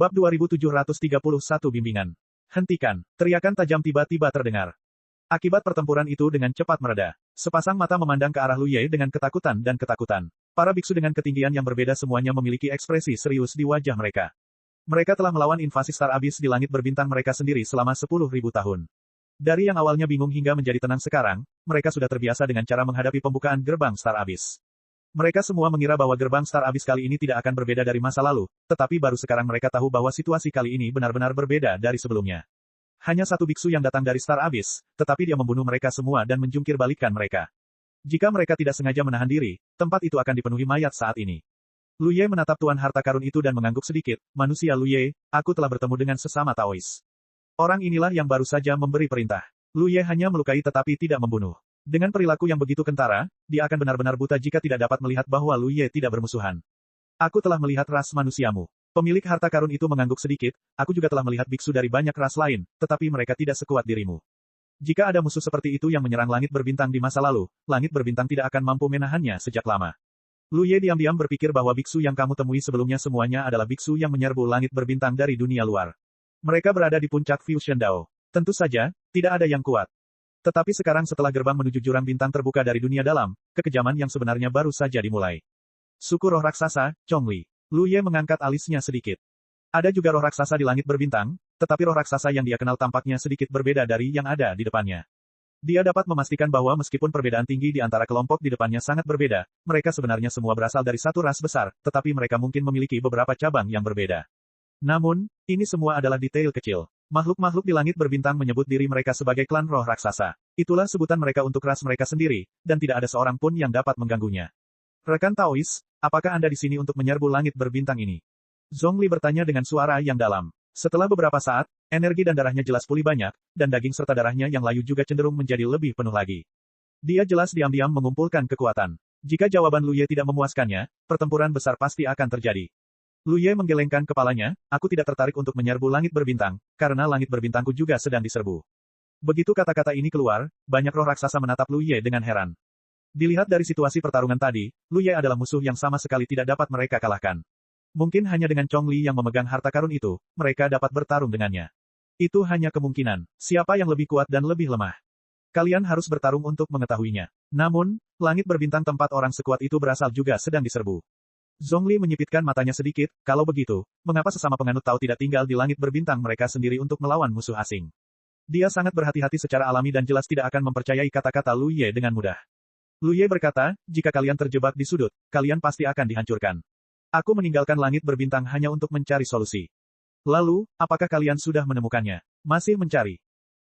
Bab 2731 Bimbingan. Hentikan, teriakan tajam tiba-tiba terdengar. Akibat pertempuran itu dengan cepat mereda. Sepasang mata memandang ke arah Lu Ye dengan ketakutan dan ketakutan. Para biksu dengan ketinggian yang berbeda semuanya memiliki ekspresi serius di wajah mereka. Mereka telah melawan invasi Star Abyss di langit berbintang mereka sendiri selama 10.000 tahun. Dari yang awalnya bingung hingga menjadi tenang sekarang, mereka sudah terbiasa dengan cara menghadapi pembukaan gerbang Star Abyss. Mereka semua mengira bahwa gerbang Star Abyss kali ini tidak akan berbeda dari masa lalu, tetapi baru sekarang mereka tahu bahwa situasi kali ini benar-benar berbeda dari sebelumnya. Hanya satu biksu yang datang dari Star Abyss, tetapi dia membunuh mereka semua dan menjungkir balikkan mereka. Jika mereka tidak sengaja menahan diri, tempat itu akan dipenuhi mayat saat ini. Lu Ye menatap Tuan Harta Karun itu dan mengangguk sedikit, manusia Lu Ye, aku telah bertemu dengan sesama Taois. Orang inilah yang baru saja memberi perintah. Lu Ye hanya melukai tetapi tidak membunuh. Dengan perilaku yang begitu kentara, dia akan benar-benar buta jika tidak dapat melihat bahwa Lu Ye tidak bermusuhan. Aku telah melihat ras manusiamu. Pemilik harta karun itu mengangguk sedikit, aku juga telah melihat biksu dari banyak ras lain, tetapi mereka tidak sekuat dirimu. Jika ada musuh seperti itu yang menyerang langit berbintang di masa lalu, langit berbintang tidak akan mampu menahannya sejak lama. Lu Ye diam-diam berpikir bahwa biksu yang kamu temui sebelumnya semuanya adalah biksu yang menyerbu langit berbintang dari dunia luar. Mereka berada di puncak Fusion Dao. Tentu saja, tidak ada yang kuat. Tetapi sekarang setelah gerbang menuju jurang bintang terbuka dari dunia dalam, kekejaman yang sebenarnya baru saja dimulai. Suku roh raksasa, Chongli. Lu Ye mengangkat alisnya sedikit. Ada juga roh raksasa di langit berbintang, tetapi roh raksasa yang dia kenal tampaknya sedikit berbeda dari yang ada di depannya. Dia dapat memastikan bahwa meskipun perbedaan tinggi di antara kelompok di depannya sangat berbeda, mereka sebenarnya semua berasal dari satu ras besar, tetapi mereka mungkin memiliki beberapa cabang yang berbeda. Namun, ini semua adalah detail kecil. Makhluk-makhluk di langit berbintang menyebut diri mereka sebagai klan roh raksasa. Itulah sebutan mereka untuk ras mereka sendiri, dan tidak ada seorang pun yang dapat mengganggunya. Rekan Taois, apakah Anda di sini untuk menyerbu langit berbintang ini? Zhongli bertanya dengan suara yang dalam. Setelah beberapa saat, energi dan darahnya jelas pulih banyak, dan daging serta darahnya yang layu juga cenderung menjadi lebih penuh lagi. Dia jelas diam-diam mengumpulkan kekuatan. Jika jawaban Lu Ye tidak memuaskannya, pertempuran besar pasti akan terjadi. Lu Ye menggelengkan kepalanya, aku tidak tertarik untuk menyerbu langit berbintang, karena langit berbintangku juga sedang diserbu. Begitu kata-kata ini keluar, banyak roh raksasa menatap Lu Ye dengan heran. Dilihat dari situasi pertarungan tadi, Lu Ye adalah musuh yang sama sekali tidak dapat mereka kalahkan. Mungkin hanya dengan Chongli yang memegang harta karun itu, mereka dapat bertarung dengannya. Itu hanya kemungkinan, siapa yang lebih kuat dan lebih lemah. Kalian harus bertarung untuk mengetahuinya. Namun, langit berbintang tempat orang sekuat itu berasal juga sedang diserbu. Zhongli menyipitkan matanya sedikit, kalau begitu, mengapa sesama penganut Tao tidak tinggal di langit berbintang mereka sendiri untuk melawan musuh asing? Dia sangat berhati-hati secara alami dan jelas tidak akan mempercayai kata-kata Lu Ye dengan mudah. Lu Ye berkata, jika kalian terjebak di sudut, kalian pasti akan dihancurkan. Aku meninggalkan langit berbintang hanya untuk mencari solusi. Lalu, apakah kalian sudah menemukannya? Masih mencari?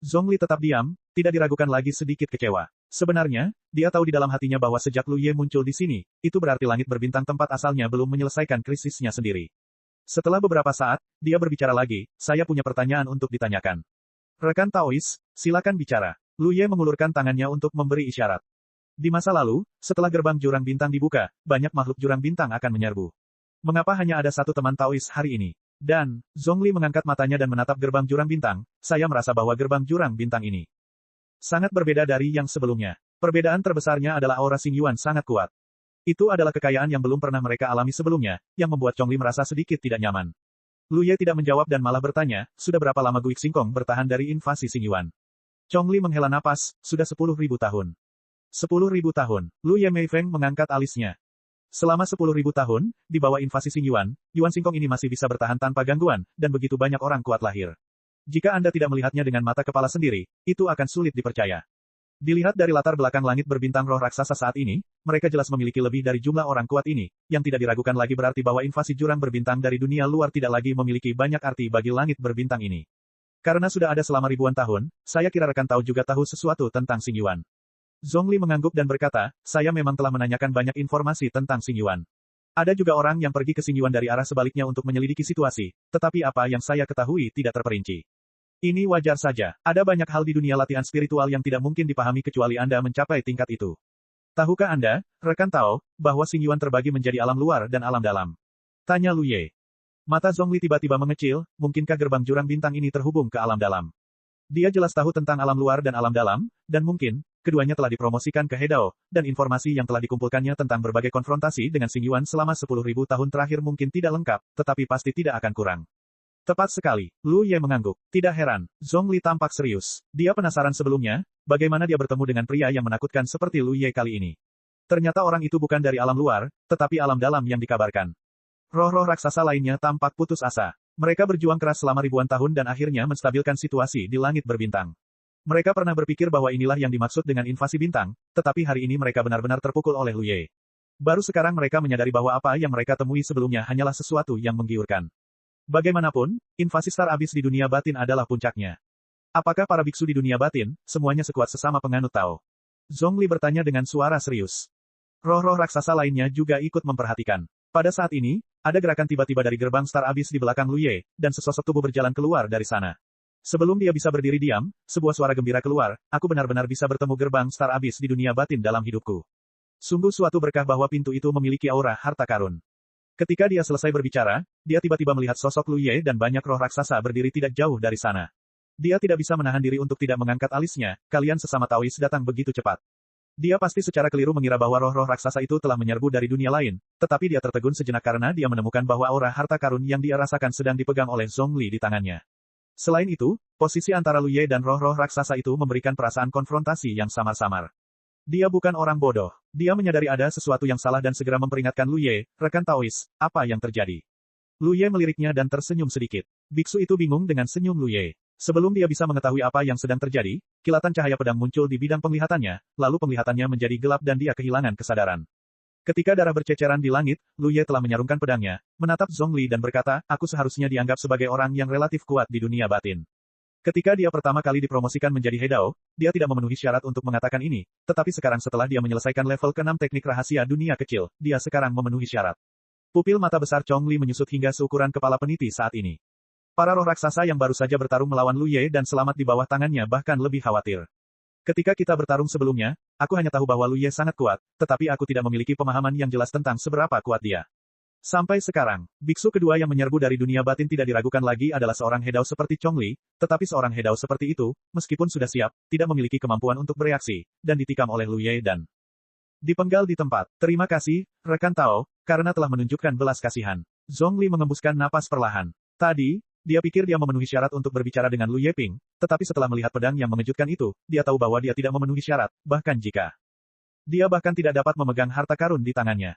Zhongli tetap diam, tidak diragukan lagi sedikit kecewa. Sebenarnya, dia tahu di dalam hatinya bahwa sejak Lu Ye muncul di sini, itu berarti langit berbintang tempat asalnya belum menyelesaikan krisisnya sendiri. Setelah beberapa saat, dia berbicara lagi, saya punya pertanyaan untuk ditanyakan. Rekan Taois, silakan bicara. Lu Ye mengulurkan tangannya untuk memberi isyarat. Di masa lalu, setelah gerbang jurang bintang dibuka, banyak makhluk jurang bintang akan menyerbu. Mengapa hanya ada satu teman Taois hari ini? Dan, Zhongli mengangkat matanya dan menatap gerbang jurang bintang, saya merasa bahwa gerbang jurang bintang ini sangat berbeda dari yang sebelumnya. Perbedaan terbesarnya adalah aura Xing Yuan sangat kuat. Itu adalah kekayaan yang belum pernah mereka alami sebelumnya, yang membuat Chongli merasa sedikit tidak nyaman. Lu Ye tidak menjawab dan malah bertanya, sudah berapa lama Guik Xingkong bertahan dari invasi Xing Yuan? Chongli menghela napas, sudah 10.000 tahun. 10.000 tahun. Lu Ye Meifeng mengangkat alisnya. Selama 10.000 tahun, di bawah invasi Xing Yuan, Yuan Xingkong ini masih bisa bertahan tanpa gangguan, dan begitu banyak orang kuat lahir. Jika Anda tidak melihatnya dengan mata kepala sendiri, itu akan sulit dipercaya. Dilihat dari latar belakang langit berbintang roh raksasa saat ini, mereka jelas memiliki lebih dari jumlah orang kuat ini, yang tidak diragukan lagi berarti bahwa invasi jurang berbintang dari dunia luar tidak lagi memiliki banyak arti bagi langit berbintang ini. Karena sudah ada selama ribuan tahun, saya kira rekan tahu juga tahu sesuatu tentang Xing Yuan. Zhongli mengangguk dan berkata, saya memang telah menanyakan banyak informasi tentang Xing Yuan. Ada juga orang yang pergi ke Xing Yuan dari arah sebaliknya untuk menyelidiki situasi, tetapi apa yang saya ketahui tidak terperinci. Ini wajar saja, ada banyak hal di dunia latihan spiritual yang tidak mungkin dipahami kecuali Anda mencapai tingkat itu. Tahukah Anda, rekan Tao, bahwa Xing Yuan terbagi menjadi alam luar dan alam dalam? Tanya Lu Ye. Mata Zhongli tiba-tiba mengecil, mungkinkah gerbang jurang bintang ini terhubung ke alam dalam? Dia jelas tahu tentang alam luar dan alam dalam, dan mungkin, keduanya telah dipromosikan ke Hedao, dan informasi yang telah dikumpulkannya tentang berbagai konfrontasi dengan Xing Yuan selama 10.000 tahun terakhir mungkin tidak lengkap, tetapi pasti tidak akan kurang. Tepat sekali, Lu Ye mengangguk. Tidak heran, Zhongli tampak serius. Dia penasaran sebelumnya, bagaimana dia bertemu dengan pria yang menakutkan seperti Lu Ye kali ini. Ternyata orang itu bukan dari alam luar, tetapi alam dalam yang dikabarkan. Roh-roh raksasa lainnya tampak putus asa. Mereka berjuang keras selama ribuan tahun dan akhirnya menstabilkan situasi di langit berbintang. Mereka pernah berpikir bahwa inilah yang dimaksud dengan invasi bintang, tetapi hari ini mereka benar-benar terpukul oleh Lu Ye. Baru sekarang mereka menyadari bahwa apa yang mereka temui sebelumnya hanyalah sesuatu yang menggiurkan. Bagaimanapun, invasi Star Abyss di dunia batin adalah puncaknya. Apakah para biksu di dunia batin, semuanya sekuat sesama penganut Tao? Zhongli bertanya dengan suara serius. Roh-roh raksasa lainnya juga ikut memperhatikan. Pada saat ini, ada gerakan tiba-tiba dari gerbang Star Abyss di belakang Lu Ye, dan sesosok tubuh berjalan keluar dari sana. Sebelum dia bisa berdiri diam, sebuah suara gembira keluar, aku benar-benar bisa bertemu gerbang Star Abyss di dunia batin dalam hidupku. Sungguh suatu berkah bahwa pintu itu memiliki aura harta karun. Ketika dia selesai berbicara, dia tiba-tiba melihat sosok Lu Ye dan banyak roh raksasa berdiri tidak jauh dari sana. Dia tidak bisa menahan diri untuk tidak mengangkat alisnya, kalian sesama Taois datang begitu cepat. Dia pasti secara keliru mengira bahwa roh-roh raksasa itu telah menyerbu dari dunia lain, tetapi dia tertegun sejenak karena dia menemukan bahwa aura harta karun yang dia rasakan sedang dipegang oleh Zhongli di tangannya. Selain itu, posisi antara Lu Ye dan roh-roh raksasa itu memberikan perasaan konfrontasi yang samar-samar. Dia bukan orang bodoh. Dia menyadari ada sesuatu yang salah dan segera memperingatkan Lu Ye, rekan Taois, apa yang terjadi. Lu Ye meliriknya dan tersenyum sedikit. Biksu itu bingung dengan senyum Lu Ye. Sebelum dia bisa mengetahui apa yang sedang terjadi, kilatan cahaya pedang muncul di bidang penglihatannya, lalu penglihatannya menjadi gelap dan dia kehilangan kesadaran. Ketika darah berceceran di langit, Lu Ye telah menyarungkan pedangnya, menatap Zhongli dan berkata, aku seharusnya dianggap sebagai orang yang relatif kuat di dunia batin. Ketika dia pertama kali dipromosikan menjadi Hedao, dia tidak memenuhi syarat untuk mengatakan ini, tetapi sekarang setelah dia menyelesaikan level ke-6 teknik rahasia dunia kecil, dia sekarang memenuhi syarat. Pupil mata besar Chong Li menyusut hingga seukuran kepala peniti saat ini. Para roh raksasa yang baru saja bertarung melawan Lu Ye dan selamat di bawah tangannya bahkan lebih khawatir. Ketika kita bertarung sebelumnya, aku hanya tahu bahwa Lu Ye sangat kuat, tetapi aku tidak memiliki pemahaman yang jelas tentang seberapa kuat dia. Sampai sekarang, biksu kedua yang menyerbu dari dunia batin tidak diragukan lagi adalah seorang Hedao seperti Chong Li, tetapi seorang Hedao seperti itu, meskipun sudah siap, tidak memiliki kemampuan untuk bereaksi, dan ditikam oleh Lu Ye dan dipenggal di tempat. Terima kasih, rekan Tao, karena telah menunjukkan belas kasihan. Zhongli mengembuskan napas perlahan. Tadi, dia pikir dia memenuhi syarat untuk berbicara dengan Lu Yeping, tetapi setelah melihat pedang yang mengejutkan itu, dia tahu bahwa dia tidak memenuhi syarat, bahkan jika dia bahkan tidak dapat memegang harta karun di tangannya.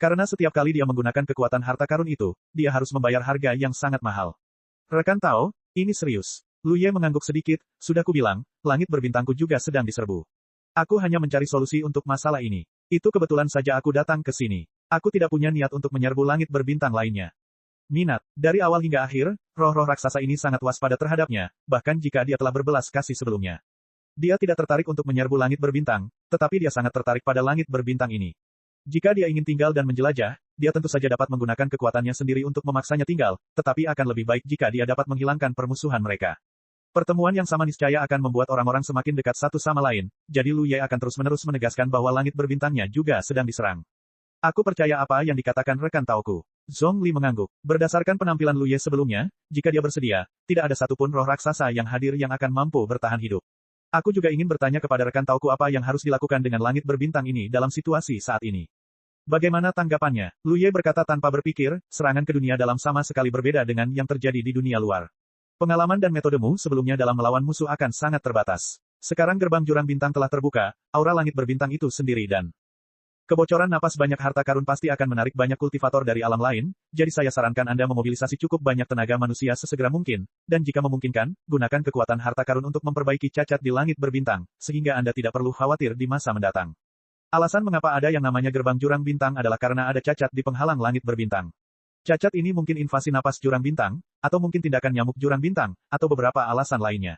Karena setiap kali dia menggunakan kekuatan harta karun itu, dia harus membayar harga yang sangat mahal. Rekan Tao, ini serius. Lu Ye mengangguk sedikit, sudah kubilang, langit berbintangku juga sedang diserbu. Aku hanya mencari solusi untuk masalah ini. Itu kebetulan saja aku datang ke sini. Aku tidak punya niat untuk menyerbu langit berbintang lainnya. Minat, dari awal hingga akhir, roh-roh raksasa ini sangat waspada terhadapnya, bahkan jika dia telah berbelas kasih sebelumnya. Dia tidak tertarik untuk menyerbu langit berbintang, tetapi dia sangat tertarik pada langit berbintang ini. Jika dia ingin tinggal dan menjelajah, dia tentu saja dapat menggunakan kekuatannya sendiri untuk memaksanya tinggal, tetapi akan lebih baik jika dia dapat menghilangkan permusuhan mereka. Pertemuan yang sama niscaya akan membuat orang-orang semakin dekat satu sama lain, jadi Lu Ye akan terus-menerus menegaskan bahwa langit berbintangnya juga sedang diserang. Aku percaya apa yang dikatakan rekan Taoku. Zhongli mengangguk. Berdasarkan penampilan Lu Ye sebelumnya, jika dia bersedia, tidak ada satupun roh raksasa yang hadir yang akan mampu bertahan hidup. Aku juga ingin bertanya kepada rekan Taoku apa yang harus dilakukan dengan langit berbintang ini dalam situasi saat ini. Bagaimana tanggapannya? Lu Ye berkata tanpa berpikir, serangan ke dunia dalam sama sekali berbeda dengan yang terjadi di dunia luar. Pengalaman dan metodemu sebelumnya dalam melawan musuh akan sangat terbatas. Sekarang gerbang jurang bintang telah terbuka, aura langit berbintang itu sendiri dan kebocoran napas banyak harta karun pasti akan menarik banyak kultivator dari alam lain, jadi saya sarankan Anda memobilisasi cukup banyak tenaga manusia sesegera mungkin, dan jika memungkinkan, gunakan kekuatan harta karun untuk memperbaiki cacat di langit berbintang, sehingga Anda tidak perlu khawatir di masa mendatang. Alasan mengapa ada yang namanya gerbang jurang bintang adalah karena ada cacat di penghalang langit berbintang. Cacat ini mungkin invasi napas jurang bintang, atau mungkin tindakan nyamuk jurang bintang, atau beberapa alasan lainnya.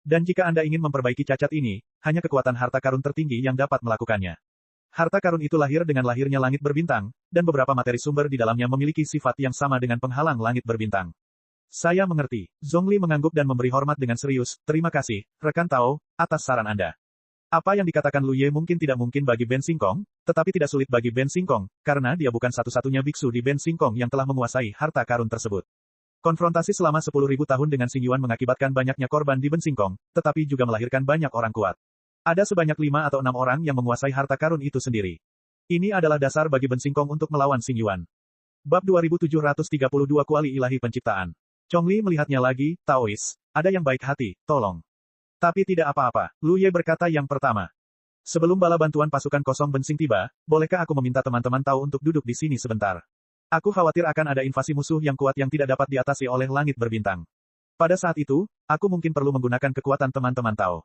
Dan jika Anda ingin memperbaiki cacat ini, hanya kekuatan harta karun tertinggi yang dapat melakukannya. Harta karun itu lahir dengan lahirnya langit berbintang, dan beberapa materi sumber di dalamnya memiliki sifat yang sama dengan penghalang langit berbintang. Saya mengerti. Zhongli mengangguk dan memberi hormat dengan serius. Terima kasih, rekan Tao, atas saran Anda. Apa yang dikatakan Lu Ye mungkin tidak mungkin bagi Ben Xingkong, tetapi tidak sulit bagi Ben Xingkong, karena dia bukan satu-satunya biksu di Ben Xingkong yang telah menguasai harta karun tersebut. Konfrontasi selama 10.000 tahun dengan Xing Yuan mengakibatkan banyaknya korban di Ben Xingkong, tetapi juga melahirkan banyak orang kuat. Ada sebanyak 5 atau 6 orang yang menguasai harta karun itu sendiri. Ini adalah dasar bagi Ben Xingkong untuk melawan Xing Yuan. Bab 2732 Kuali Ilahi Penciptaan. Chongli melihatnya lagi, Taois, ada yang baik hati, tolong. Tapi tidak apa-apa, Lu Ye berkata yang pertama. Sebelum bala bantuan pasukan kosong bensing tiba, bolehkah aku meminta teman-teman Tao untuk duduk di sini sebentar? Aku khawatir akan ada invasi musuh yang kuat yang tidak dapat diatasi oleh langit berbintang. Pada saat itu, aku mungkin perlu menggunakan kekuatan teman-teman Tao.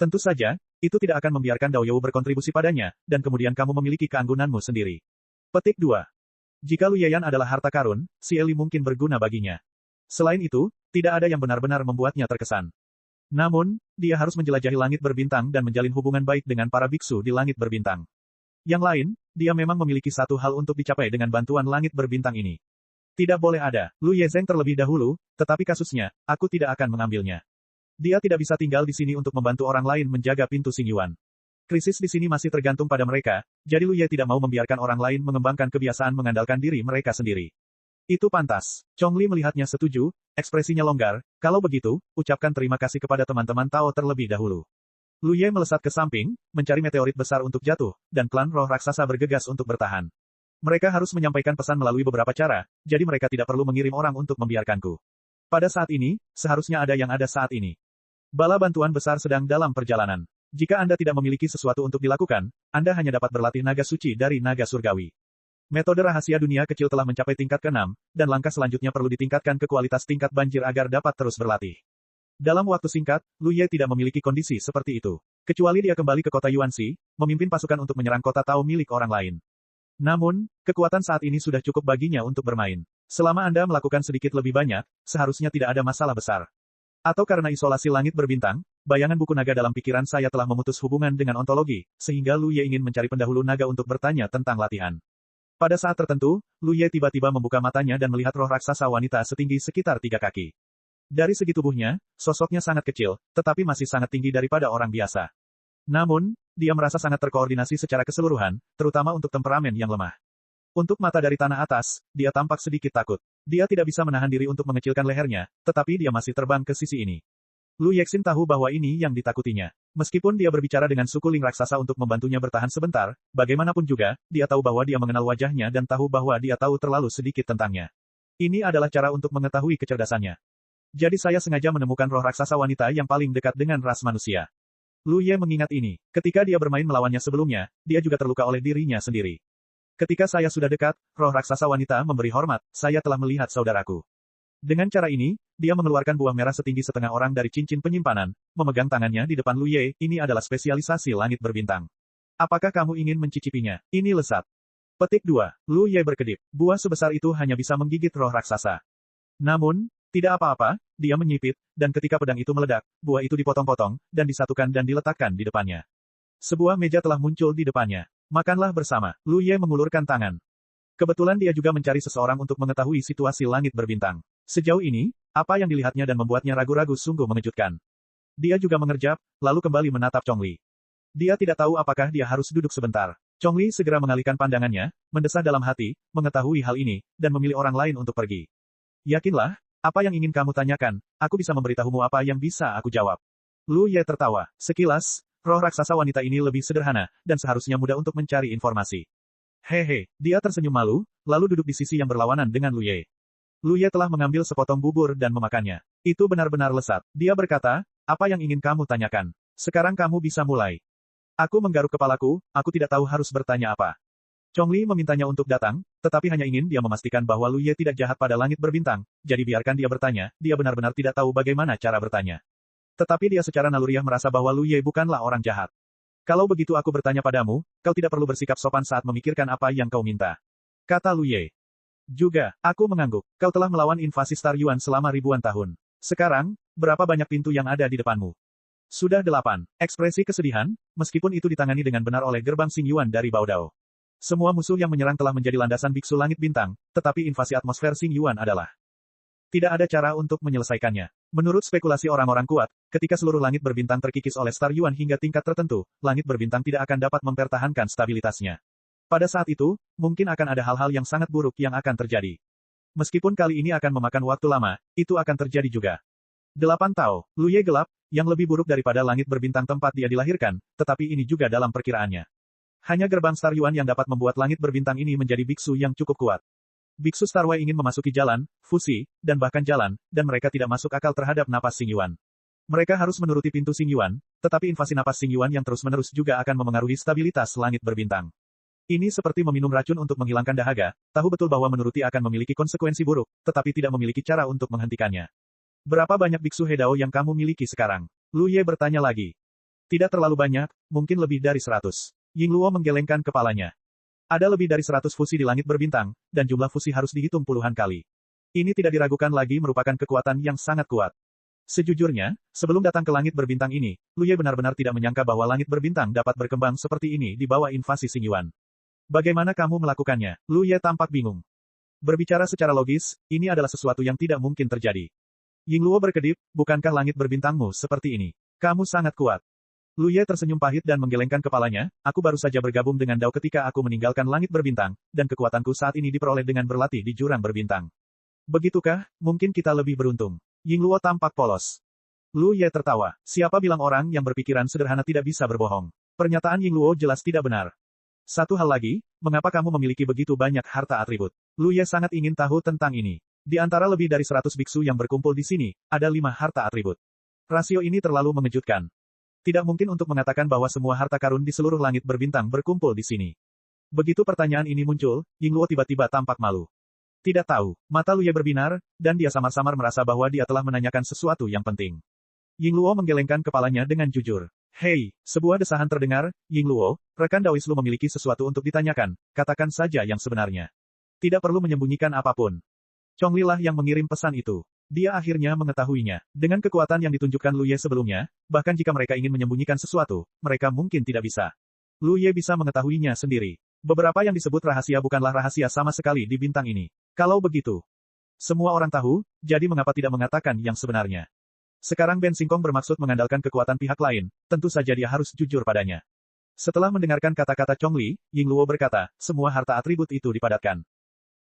Tentu saja, itu tidak akan membiarkan Dao You berkontribusi padanya, dan kemudian kamu memiliki keanggunanmu sendiri. Petik 2. Jika Lu Yeyan adalah harta karun, si Eli mungkin berguna baginya. Selain itu, tidak ada yang benar-benar membuatnya terkesan. Namun, dia harus menjelajahi langit berbintang dan menjalin hubungan baik dengan para biksu di langit berbintang. Yang lain, dia memang memiliki satu hal untuk dicapai dengan bantuan langit berbintang ini. Tidak boleh ada Lu Yezeng terlebih dahulu, tetapi kasusnya, aku tidak akan mengambilnya. Dia tidak bisa tinggal di sini untuk membantu orang lain menjaga pintu Xingyuan. Krisis di sini masih tergantung pada mereka, jadi Lu Ye tidak mau membiarkan orang lain mengembangkan kebiasaan mengandalkan diri mereka sendiri. Itu pantas. Chongli melihatnya setuju, ekspresinya longgar, kalau begitu, ucapkan terima kasih kepada teman-teman Tao terlebih dahulu. Lu Ye melesat ke samping, mencari meteorit besar untuk jatuh, dan klan roh raksasa bergegas untuk bertahan. Mereka harus menyampaikan pesan melalui beberapa cara, jadi mereka tidak perlu mengirim orang untuk membiarkanku. Pada saat ini, seharusnya ada yang ada saat ini. Bala bantuan besar sedang dalam perjalanan. Jika Anda tidak memiliki sesuatu untuk dilakukan, Anda hanya dapat berlatih naga suci dari naga surgawi. Metode rahasia dunia kecil telah mencapai tingkat ke-6, dan langkah selanjutnya perlu ditingkatkan ke kualitas tingkat banjir agar dapat terus berlatih. Dalam waktu singkat, Lu Ye tidak memiliki kondisi seperti itu. Kecuali dia kembali ke kota Yuanxi, memimpin pasukan untuk menyerang kota Tao milik orang lain. Namun, kekuatan saat ini sudah cukup baginya untuk bermain. Selama Anda melakukan sedikit lebih banyak, seharusnya tidak ada masalah besar. Atau karena isolasi langit berbintang, bayangan buku naga dalam pikiran saya telah memutus hubungan dengan ontologi, sehingga Lu Ye ingin mencari pendahulu naga untuk bertanya tentang latihan. Pada saat tertentu, Lu Ye tiba-tiba membuka matanya dan melihat roh raksasa wanita setinggi sekitar 3 kaki. Dari segi tubuhnya, sosoknya sangat kecil, tetapi masih sangat tinggi daripada orang biasa. Namun, dia merasa sangat terkoordinasi secara keseluruhan, terutama untuk temperamen yang lemah. Untuk mata dari tanah atas, dia tampak sedikit takut. Dia tidak bisa menahan diri untuk mengecilkan lehernya, tetapi dia masih terbang ke sisi ini. Lu Yexin tahu bahwa ini yang ditakutinya. Meskipun dia berbicara dengan suku Ling raksasa untuk membantunya bertahan sebentar, bagaimanapun juga, dia tahu bahwa dia mengenal wajahnya dan tahu bahwa dia tahu terlalu sedikit tentangnya. Ini adalah cara untuk mengetahui kecerdasannya. Jadi saya sengaja menemukan roh raksasa wanita yang paling dekat dengan ras manusia. Lu Ye mengingat ini. Ketika dia bermain melawannya sebelumnya, dia juga terluka oleh dirinya sendiri. Ketika saya sudah dekat, roh raksasa wanita memberi hormat, saya telah melihat saudaraku. Dengan cara ini, dia mengeluarkan buah merah setinggi setengah orang dari cincin penyimpanan, memegang tangannya di depan Lu Ye, ini adalah spesialisasi langit berbintang. Apakah kamu ingin mencicipinya? Ini lesat. Petik 2. Lu Ye berkedip. Buah sebesar itu hanya bisa menggigit roh raksasa. Namun, tidak apa-apa, dia menyipit, dan ketika pedang itu meledak, buah itu dipotong-potong, dan disatukan dan diletakkan di depannya. Sebuah meja telah muncul di depannya. Makanlah bersama. Lu Ye mengulurkan tangan. Kebetulan dia juga mencari seseorang untuk mengetahui situasi langit berbintang. Sejauh ini, apa yang dilihatnya dan membuatnya ragu-ragu sungguh mengejutkan. Dia juga mengerjap, lalu kembali menatap Chongli. Dia tidak tahu apakah dia harus duduk sebentar. Chongli segera mengalihkan pandangannya, mendesah dalam hati, mengetahui hal ini, dan memilih orang lain untuk pergi. Yakinlah, apa yang ingin kamu tanyakan, aku bisa memberitahumu apa yang bisa aku jawab. Lu Ye tertawa. Sekilas, roh raksasa wanita ini lebih sederhana, dan seharusnya mudah untuk mencari informasi. Hehe, dia tersenyum malu, lalu duduk di sisi yang berlawanan dengan Lu Ye. Lu Ye telah mengambil sepotong bubur dan memakannya. Itu benar-benar lesat. Dia berkata, apa yang ingin kamu tanyakan? Sekarang kamu bisa mulai. Aku menggaruk kepalaku, aku tidak tahu harus bertanya apa. Chongli memintanya untuk datang, tetapi hanya ingin dia memastikan bahwa Lu Ye tidak jahat pada langit berbintang, jadi biarkan dia bertanya, dia benar-benar tidak tahu bagaimana cara bertanya. Tetapi dia secara naluriah merasa bahwa Lu Ye bukanlah orang jahat. Kalau begitu aku bertanya padamu, kau tidak perlu bersikap sopan saat memikirkan apa yang kau minta. Kata Lu Ye. Juga, aku mengangguk. Kau telah melawan invasi Star Yuan selama ribuan tahun. Sekarang, berapa banyak pintu yang ada di depanmu? Sudah 8. Ekspresi kesedihan, meskipun itu ditangani dengan benar oleh gerbang Xingyuan dari Baodao. Semua musuh yang menyerang telah menjadi landasan biksu langit bintang, tetapi invasi atmosfer Xingyuan adalah. Tidak ada cara untuk menyelesaikannya. Menurut spekulasi orang-orang kuat, ketika seluruh langit berbintang terkikis oleh Star Yuan hingga tingkat tertentu, langit berbintang tidak akan dapat mempertahankan stabilitasnya. Pada saat itu, mungkin akan ada hal-hal yang sangat buruk yang akan terjadi. Meskipun kali ini akan memakan waktu lama, itu akan terjadi juga. 8 Tao, Lu Ye gelap, yang lebih buruk daripada langit berbintang tempat dia dilahirkan, tetapi ini juga dalam perkiraannya. Hanya gerbang Star Yuan yang dapat membuat langit berbintang ini menjadi biksu yang cukup kuat. Biksu Starway ingin memasuki jalan, fusi, dan bahkan jalan, dan mereka tidak masuk akal terhadap napas Xingyuan. Mereka harus menuruti pintu Xingyuan, tetapi invasi napas Xingyuan yang terus-menerus juga akan memengaruhi stabilitas langit berbintang. Ini seperti meminum racun untuk menghilangkan dahaga, tahu betul bahwa menuruti akan memiliki konsekuensi buruk, tetapi tidak memiliki cara untuk menghentikannya. Berapa banyak biksu Hedao yang kamu miliki sekarang? Lu Ye bertanya lagi. Tidak terlalu banyak, mungkin lebih dari 100. Yingluo menggelengkan kepalanya. Ada lebih dari 100 fusi di langit berbintang, dan jumlah fusi harus dihitung puluhan kali. Ini tidak diragukan lagi merupakan kekuatan yang sangat kuat. Sejujurnya, sebelum datang ke langit berbintang ini, Lu Ye benar-benar tidak menyangka bahwa langit berbintang dapat berkembang seperti ini di bawah invasi Xingyuan. Bagaimana kamu melakukannya? Lu Ye tampak bingung. Berbicara secara logis, ini adalah sesuatu yang tidak mungkin terjadi. Yingluo berkedip, bukankah langit berbintangmu seperti ini? Kamu sangat kuat. Lu Ye tersenyum pahit dan menggelengkan kepalanya, aku baru saja bergabung dengan Dao ketika aku meninggalkan langit berbintang, dan kekuatanku saat ini diperoleh dengan berlatih di jurang berbintang. Begitukah? Mungkin kita lebih beruntung. Yingluo tampak polos. Lu Ye tertawa. Siapa bilang orang yang berpikiran sederhana tidak bisa berbohong? Pernyataan Yingluo jelas tidak benar. Satu hal lagi, mengapa kamu memiliki begitu banyak harta atribut? Lu Ye sangat ingin tahu tentang ini. Di antara lebih dari 100 biksu yang berkumpul di sini, ada 5 harta atribut. Rasio ini terlalu mengejutkan. Tidak mungkin untuk mengatakan bahwa semua harta karun di seluruh langit berbintang berkumpul di sini. Begitu pertanyaan ini muncul, Yingluo tiba-tiba tampak malu. Tidak tahu, mata Lu Ye berbinar, dan dia samar-samar merasa bahwa dia telah menanyakan sesuatu yang penting. Yingluo menggelengkan kepalanya dengan jujur. Hei, sebuah desahan terdengar, Yingluo, rekan Daois Lu memiliki sesuatu untuk ditanyakan, katakan saja yang sebenarnya. Tidak perlu menyembunyikan apapun. Chongli lah yang mengirim pesan itu. Dia akhirnya mengetahuinya. Dengan kekuatan yang ditunjukkan Lu Ye sebelumnya, bahkan jika mereka ingin menyembunyikan sesuatu, mereka mungkin tidak bisa. Lu Ye bisa mengetahuinya sendiri. Beberapa yang disebut rahasia bukanlah rahasia sama sekali di bintang ini. Kalau begitu, semua orang tahu, jadi mengapa tidak mengatakan yang sebenarnya? Sekarang Ben Singkong bermaksud mengandalkan kekuatan pihak lain, tentu saja dia harus jujur padanya. Setelah mendengarkan kata-kata Chongli, Yingluo berkata, semua harta atribut itu dipadatkan.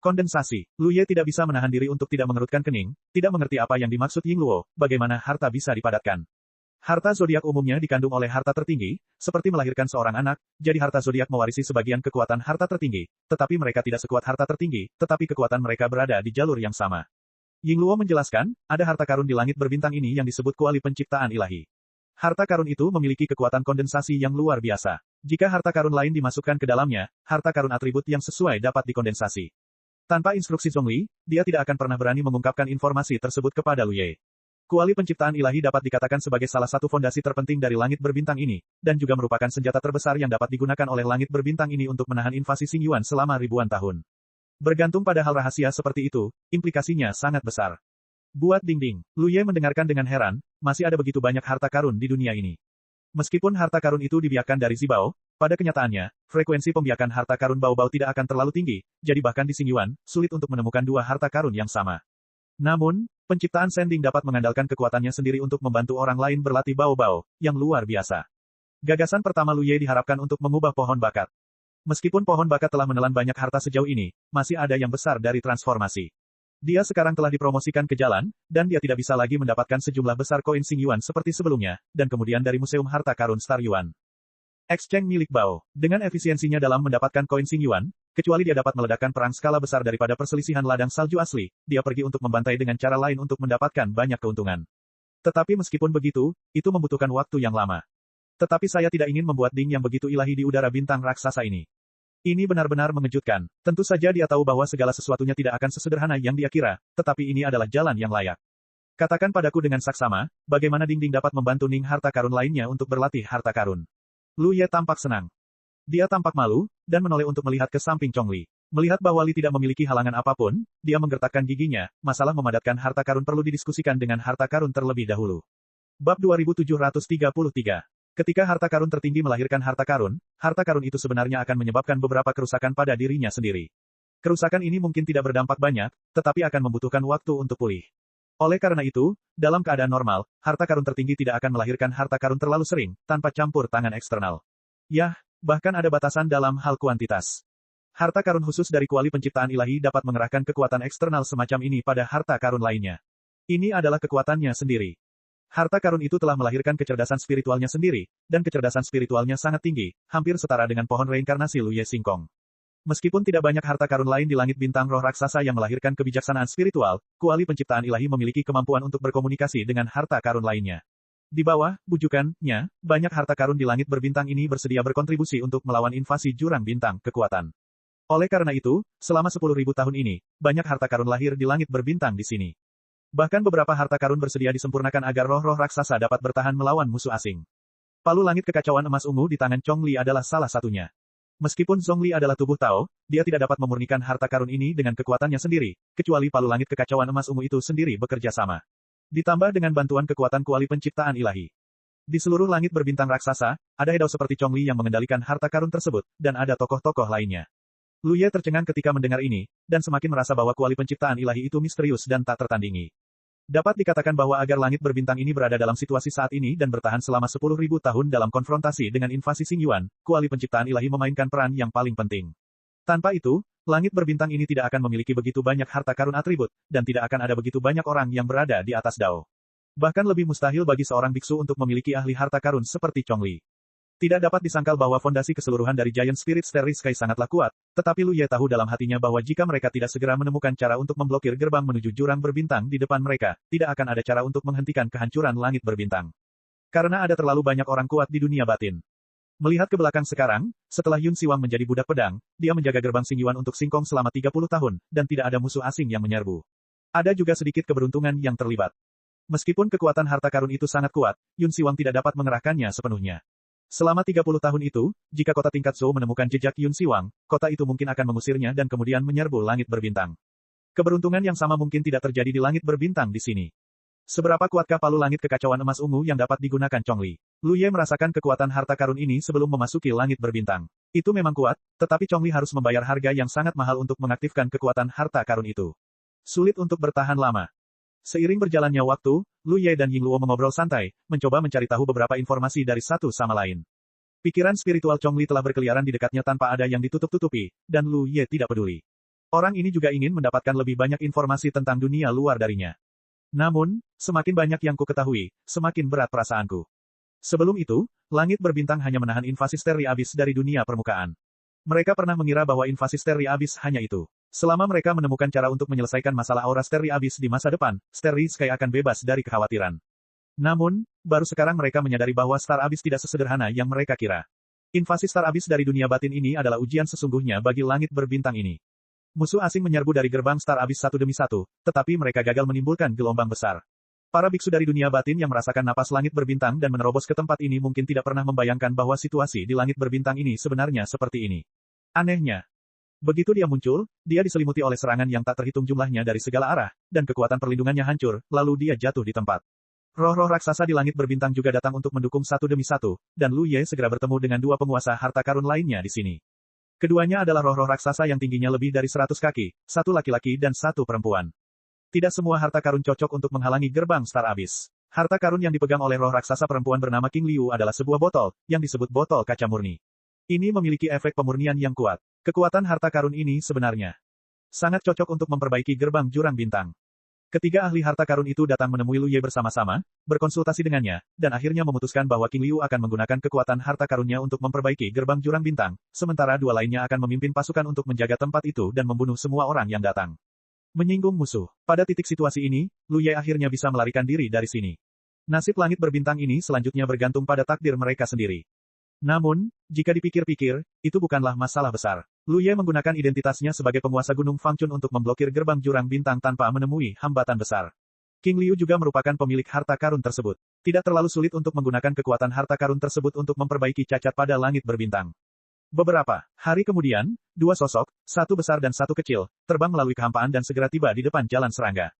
Kondensasi. Lu Ye tidak bisa menahan diri untuk tidak mengerutkan kening, tidak mengerti apa yang dimaksud Yingluo, bagaimana harta bisa dipadatkan. Harta zodiak umumnya dikandung oleh harta tertinggi, seperti melahirkan seorang anak, jadi harta zodiak mewarisi sebagian kekuatan harta tertinggi, tetapi mereka tidak sekuat harta tertinggi, tetapi kekuatan mereka berada di jalur yang sama. Yingluo menjelaskan, ada harta karun di langit berbintang ini yang disebut kuali penciptaan ilahi. Harta karun itu memiliki kekuatan kondensasi yang luar biasa. Jika harta karun lain dimasukkan ke dalamnya, harta karun atribut yang sesuai dapat dikondensasi. Tanpa instruksi Zhongli, dia tidak akan pernah berani mengungkapkan informasi tersebut kepada Lu Ye. Kuali penciptaan ilahi dapat dikatakan sebagai salah satu fondasi terpenting dari langit berbintang ini, dan juga merupakan senjata terbesar yang dapat digunakan oleh langit berbintang ini untuk menahan invasi Xingyuan selama ribuan tahun. Bergantung pada hal rahasia seperti itu, implikasinya sangat besar. Buat dinding, Lu Ye mendengarkan dengan heran, masih ada begitu banyak harta karun di dunia ini. Meskipun harta karun itu dibiarkan dari Zibao, pada kenyataannya, frekuensi pembiakan harta karun Bao-Bao tidak akan terlalu tinggi, jadi bahkan di Xingyuan, sulit untuk menemukan dua harta karun yang sama. Namun, penciptaan Sending dapat mengandalkan kekuatannya sendiri untuk membantu orang lain berlatih Bao-Bao, yang luar biasa. Gagasan pertama Lu Ye diharapkan untuk mengubah pohon bakat. Meskipun pohon bakat telah menelan banyak harta sejauh ini, masih ada yang besar dari transformasi. Dia sekarang telah dipromosikan ke jalan, dan dia tidak bisa lagi mendapatkan sejumlah besar koin Xingyuan seperti sebelumnya, dan kemudian dari Museum Harta Karun Star Yuan. Exchange milik Bao. Dengan efisiensinya dalam mendapatkan koin Xingyuan, kecuali dia dapat meledakkan perang skala besar daripada perselisihan ladang salju asli, dia pergi untuk membantai dengan cara lain untuk mendapatkan banyak keuntungan. Tetapi meskipun begitu, itu membutuhkan waktu yang lama. Tetapi saya tidak ingin membuat ding yang begitu ilahi di udara bintang raksasa ini. Ini benar-benar mengejutkan. Tentu saja dia tahu bahwa segala sesuatunya tidak akan sesederhana yang dia kira, tetapi ini adalah jalan yang layak. Katakan padaku dengan saksama, bagaimana Ding Ding dapat membantu Ning harta karun lainnya untuk berlatih harta karun. Lu Ye tampak senang. Dia tampak malu, dan menoleh untuk melihat ke samping Chongli. Melihat bahwa Li tidak memiliki halangan apapun, dia menggertakkan giginya, masalah memadatkan harta karun perlu didiskusikan dengan harta karun terlebih dahulu. Bab 2733. Ketika harta karun tertinggi melahirkan harta karun itu sebenarnya akan menyebabkan beberapa kerusakan pada dirinya sendiri. Kerusakan ini mungkin tidak berdampak banyak, tetapi akan membutuhkan waktu untuk pulih. Oleh karena itu, dalam keadaan normal, harta karun tertinggi tidak akan melahirkan harta karun terlalu sering, tanpa campur tangan eksternal. Yah, bahkan ada batasan dalam hal kuantitas. Harta karun khusus dari kuali penciptaan ilahi dapat mengerahkan kekuatan eksternal semacam ini pada harta karun lainnya. Ini adalah kekuatannya sendiri. Harta karun itu telah melahirkan kecerdasan spiritualnya sendiri, dan kecerdasan spiritualnya sangat tinggi, hampir setara dengan pohon reinkarnasi Lu Ye Singkong. Meskipun tidak banyak harta karun lain di langit bintang roh raksasa yang melahirkan kebijaksanaan spiritual, kuali penciptaan ilahi memiliki kemampuan untuk berkomunikasi dengan harta karun lainnya. Di bawah, bujukannya, banyak harta karun di langit berbintang ini bersedia berkontribusi untuk melawan invasi jurang bintang kekuatan. Oleh karena itu, selama 10.000 tahun ini, banyak harta karun lahir di langit berbintang di sini. Bahkan beberapa harta karun bersedia disempurnakan agar roh-roh raksasa dapat bertahan melawan musuh asing. Palu langit kekacauan emas ungu di tangan Chong Li adalah salah satunya. Meskipun Zhongli adalah tubuh Tao, dia tidak dapat memurnikan harta karun ini dengan kekuatannya sendiri, kecuali palu langit kekacauan emas ungu itu sendiri bekerja sama. Ditambah dengan bantuan kekuatan kuali penciptaan ilahi. Di seluruh langit berbintang raksasa, ada Hedao seperti Chongli yang mengendalikan harta karun tersebut, dan ada tokoh-tokoh lainnya. Lu Ye tercengang ketika mendengar ini, dan semakin merasa bahwa kuali penciptaan ilahi itu misterius dan tak tertandingi. Dapat dikatakan bahwa agar langit berbintang ini berada dalam situasi saat ini dan bertahan selama 10.000 tahun dalam konfrontasi dengan invasi Xingyuan, kuali penciptaan ilahi memainkan peran yang paling penting. Tanpa itu, langit berbintang ini tidak akan memiliki begitu banyak harta karun atribut, dan tidak akan ada begitu banyak orang yang berada di atas Dao. Bahkan lebih mustahil bagi seorang biksu untuk memiliki ahli harta karun seperti Chongli. Tidak dapat disangkal bahwa fondasi keseluruhan dari Giant Spirit Stairway Sky sangatlah kuat, tetapi Lu Ye tahu dalam hatinya bahwa jika mereka tidak segera menemukan cara untuk memblokir gerbang menuju jurang berbintang di depan mereka, tidak akan ada cara untuk menghentikan kehancuran langit berbintang. Karena ada terlalu banyak orang kuat di dunia batin. Melihat ke belakang sekarang, setelah Yun Siwang menjadi budak pedang, dia menjaga gerbang Xingyuan untuk singkong selama 30 tahun, dan tidak ada musuh asing yang menyerbu. Ada juga sedikit keberuntungan yang terlibat. Meskipun kekuatan harta karun itu sangat kuat, Yun Siwang tidak dapat mengerahkannya sepenuhnya. Selama 30 tahun itu, jika kota tingkat Zhou menemukan jejak Yun Siwang, kota itu mungkin akan mengusirnya dan kemudian menyerbu langit berbintang. Keberuntungan yang sama mungkin tidak terjadi di langit berbintang di sini. Seberapa kuatkah palu langit kekacauan emas ungu yang dapat digunakan Chongli? Lu Ye merasakan kekuatan harta karun ini sebelum memasuki langit berbintang. Itu memang kuat, tetapi Chongli harus membayar harga yang sangat mahal untuk mengaktifkan kekuatan harta karun itu. Sulit untuk bertahan lama. Seiring berjalannya waktu, Lu Ye dan Ying Luo mengobrol santai, mencoba mencari tahu beberapa informasi dari satu sama lain. Pikiran spiritual Chongli telah berkeliaran di dekatnya tanpa ada yang ditutup-tutupi, dan Lu Ye tidak peduli. Orang ini juga ingin mendapatkan lebih banyak informasi tentang dunia luar darinya. Namun, semakin banyak yang ku ketahui, semakin berat perasaanku. Sebelum itu, langit berbintang hanya menahan invasi Starry Abyss dari dunia permukaan. Mereka pernah mengira bahwa invasi Starry Abyss hanya itu. Selama mereka menemukan cara untuk menyelesaikan masalah aura Starry Abyss di masa depan, Starry Sky akan bebas dari kekhawatiran. Namun, baru sekarang mereka menyadari bahwa Star Abyss tidak sesederhana yang mereka kira. Invasi Star Abyss dari dunia batin ini adalah ujian sesungguhnya bagi langit berbintang ini. Musuh asing menyerbu dari gerbang Star Abyss satu demi satu, tetapi mereka gagal menimbulkan gelombang besar. Para biksu dari dunia batin yang merasakan napas langit berbintang dan menerobos ke tempat ini mungkin tidak pernah membayangkan bahwa situasi di langit berbintang ini sebenarnya seperti ini. Anehnya, begitu dia muncul, dia diselimuti oleh serangan yang tak terhitung jumlahnya dari segala arah, dan kekuatan perlindungannya hancur, lalu dia jatuh di tempat. Roh-roh raksasa di langit berbintang juga datang untuk mendukung satu demi satu, dan Lu Ye segera bertemu dengan dua penguasa harta karun lainnya di sini. Keduanya adalah roh-roh raksasa yang tingginya lebih dari 100 kaki, satu laki-laki dan satu perempuan. Tidak semua harta karun cocok untuk menghalangi gerbang Star Abyss. Harta karun yang dipegang oleh roh raksasa perempuan bernama King Liu adalah sebuah botol, yang disebut botol kaca murni. Ini memiliki efek pemurnian yang kuat. Kekuatan harta karun ini sebenarnya sangat cocok untuk memperbaiki gerbang jurang bintang. Ketiga ahli harta karun itu datang menemui Lu Ye bersama-sama, berkonsultasi dengannya, dan akhirnya memutuskan bahwa King Liu akan menggunakan kekuatan harta karunnya untuk memperbaiki gerbang jurang bintang, sementara dua lainnya akan memimpin pasukan untuk menjaga tempat itu dan membunuh semua orang yang datang. Menyinggung musuh. Pada titik situasi ini, Lu Ye akhirnya bisa melarikan diri dari sini. Nasib langit berbintang ini selanjutnya bergantung pada takdir mereka sendiri. Namun, jika dipikir-pikir, itu bukanlah masalah besar. Lu Ye menggunakan identitasnya sebagai penguasa Gunung Fangchun untuk memblokir gerbang jurang bintang tanpa menemui hambatan besar. King Liu juga merupakan pemilik harta karun tersebut. Tidak terlalu sulit untuk menggunakan kekuatan harta karun tersebut untuk memperbaiki cacat pada langit berbintang. Beberapa hari kemudian, dua sosok, satu besar dan satu kecil, terbang melalui kehampaan dan segera tiba di depan jalan serangga.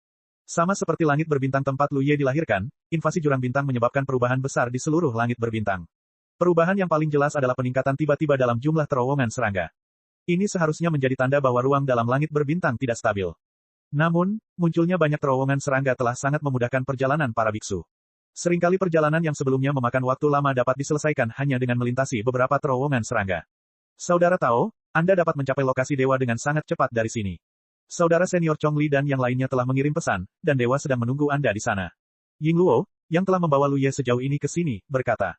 Sama seperti langit berbintang tempat Lu Ye dilahirkan, invasi jurang bintang menyebabkan perubahan besar di seluruh langit berbintang. Perubahan yang paling jelas adalah peningkatan tiba-tiba dalam jumlah terowongan serangga. Ini seharusnya menjadi tanda bahwa ruang dalam langit berbintang tidak stabil. Namun, munculnya banyak terowongan serangga telah sangat memudahkan perjalanan para biksu. Seringkali perjalanan yang sebelumnya memakan waktu lama dapat diselesaikan hanya dengan melintasi beberapa terowongan serangga. Saudara Tao, Anda dapat mencapai lokasi dewa dengan sangat cepat dari sini. Saudara senior Chongli dan yang lainnya telah mengirim pesan, dan dewa sedang menunggu Anda di sana. Ying Luo, yang telah membawa Lu Ye sejauh ini ke sini, berkata.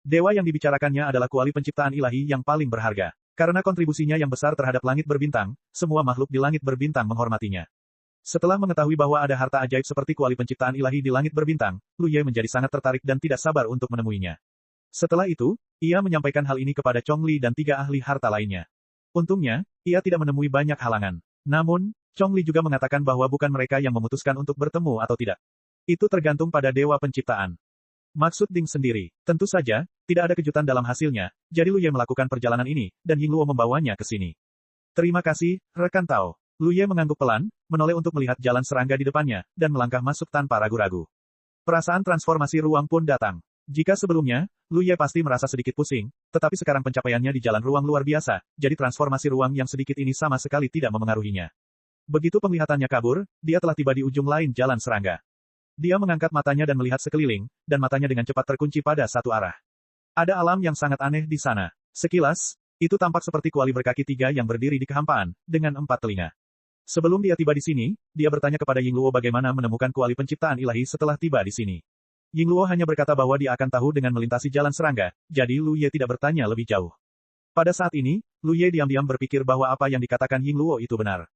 Dewa yang dibicarakannya adalah kuali penciptaan ilahi yang paling berharga. Karena kontribusinya yang besar terhadap langit berbintang, semua makhluk di langit berbintang menghormatinya. Setelah mengetahui bahwa ada harta ajaib seperti kuali penciptaan ilahi di langit berbintang, Lu Ye menjadi sangat tertarik dan tidak sabar untuk menemuinya. Setelah itu, ia menyampaikan hal ini kepada Chong Li dan 3 ahli harta lainnya. Untungnya, ia tidak menemui banyak halangan. Namun, Chong Li juga mengatakan bahwa bukan mereka yang memutuskan untuk bertemu atau tidak. Itu tergantung pada Dewa Penciptaan. Maksud Ding sendiri. Tentu saja, tidak ada kejutan dalam hasilnya, jadi Lu Ye melakukan perjalanan ini, dan Ying Luo membawanya ke sini. Terima kasih, rekan Tao. Lu Ye mengangguk pelan, menoleh untuk melihat jalan serangga di depannya, dan melangkah masuk tanpa ragu-ragu. Perasaan transformasi ruang pun datang. Jika sebelumnya, Lu Ye pasti merasa sedikit pusing, tetapi sekarang pencapaiannya di jalan ruang luar biasa, jadi transformasi ruang yang sedikit ini sama sekali tidak memengaruhinya. Begitu penglihatannya kabur, dia telah tiba di ujung lain jalan serangga. Dia mengangkat matanya dan melihat sekeliling, dan matanya dengan cepat terkunci pada satu arah. Ada alam yang sangat aneh di sana. Sekilas, itu tampak seperti kuali berkaki 3 yang berdiri di kehampaan, dengan 4 telinga. Sebelum dia tiba di sini, dia bertanya kepada Ying Luo bagaimana menemukan kuali penciptaan ilahi setelah tiba di sini. Ying Luo hanya berkata bahwa dia akan tahu dengan melintasi jalan serangga, jadi Lu Ye tidak bertanya lebih jauh. Pada saat ini, Lu Ye diam-diam berpikir bahwa apa yang dikatakan Ying Luo itu benar.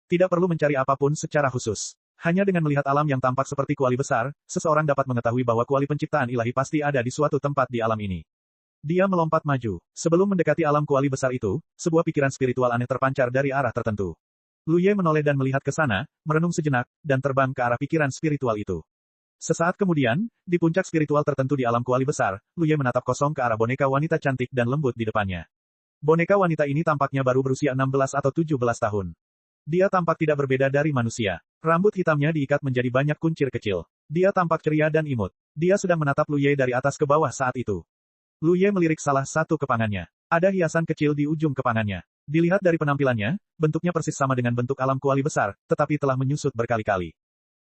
Tidak perlu mencari apapun secara khusus. Hanya dengan melihat alam yang tampak seperti kuali besar, seseorang dapat mengetahui bahwa kuali penciptaan ilahi pasti ada di suatu tempat di alam ini. Dia melompat maju. Sebelum mendekati alam kuali besar itu, sebuah pikiran spiritual aneh terpancar dari arah tertentu. Lu Ye menoleh dan melihat ke sana, merenung sejenak, dan terbang ke arah pikiran spiritual itu. Sesaat kemudian, di puncak spiritual tertentu di alam kuali besar, Lu Ye menatap kosong ke arah boneka wanita cantik dan lembut di depannya. Boneka wanita ini tampaknya baru berusia 16 atau 17 tahun. Dia tampak tidak berbeda dari manusia. Rambut hitamnya diikat menjadi banyak kuncir kecil. Dia tampak ceria dan imut. Dia sedang menatap Lu Ye dari atas ke bawah saat itu. Lu Ye melirik salah satu kepangannya. Ada hiasan kecil di ujung kepangannya. Dilihat dari penampilannya, bentuknya persis sama dengan bentuk alam kuali besar, tetapi telah menyusut berkali-kali.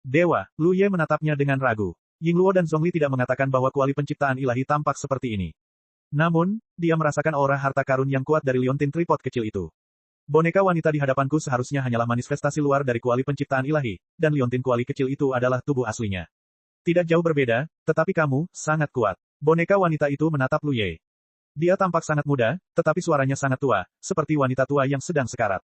Dewa, Lu Ye menatapnya dengan ragu. Ying Luo dan Zhongli tidak mengatakan bahwa kuali penciptaan ilahi tampak seperti ini. Namun, dia merasakan aura harta karun yang kuat dari liontin tripod kecil itu. Boneka wanita di hadapanku seharusnya hanyalah manifestasi luar dari kuali penciptaan ilahi, dan liontin kuali kecil itu adalah tubuh aslinya. Tidak jauh berbeda, tetapi kamu sangat kuat. Boneka wanita itu menatap Lu Ye. Dia tampak sangat muda, tetapi suaranya sangat tua, seperti wanita tua yang sedang sekarat.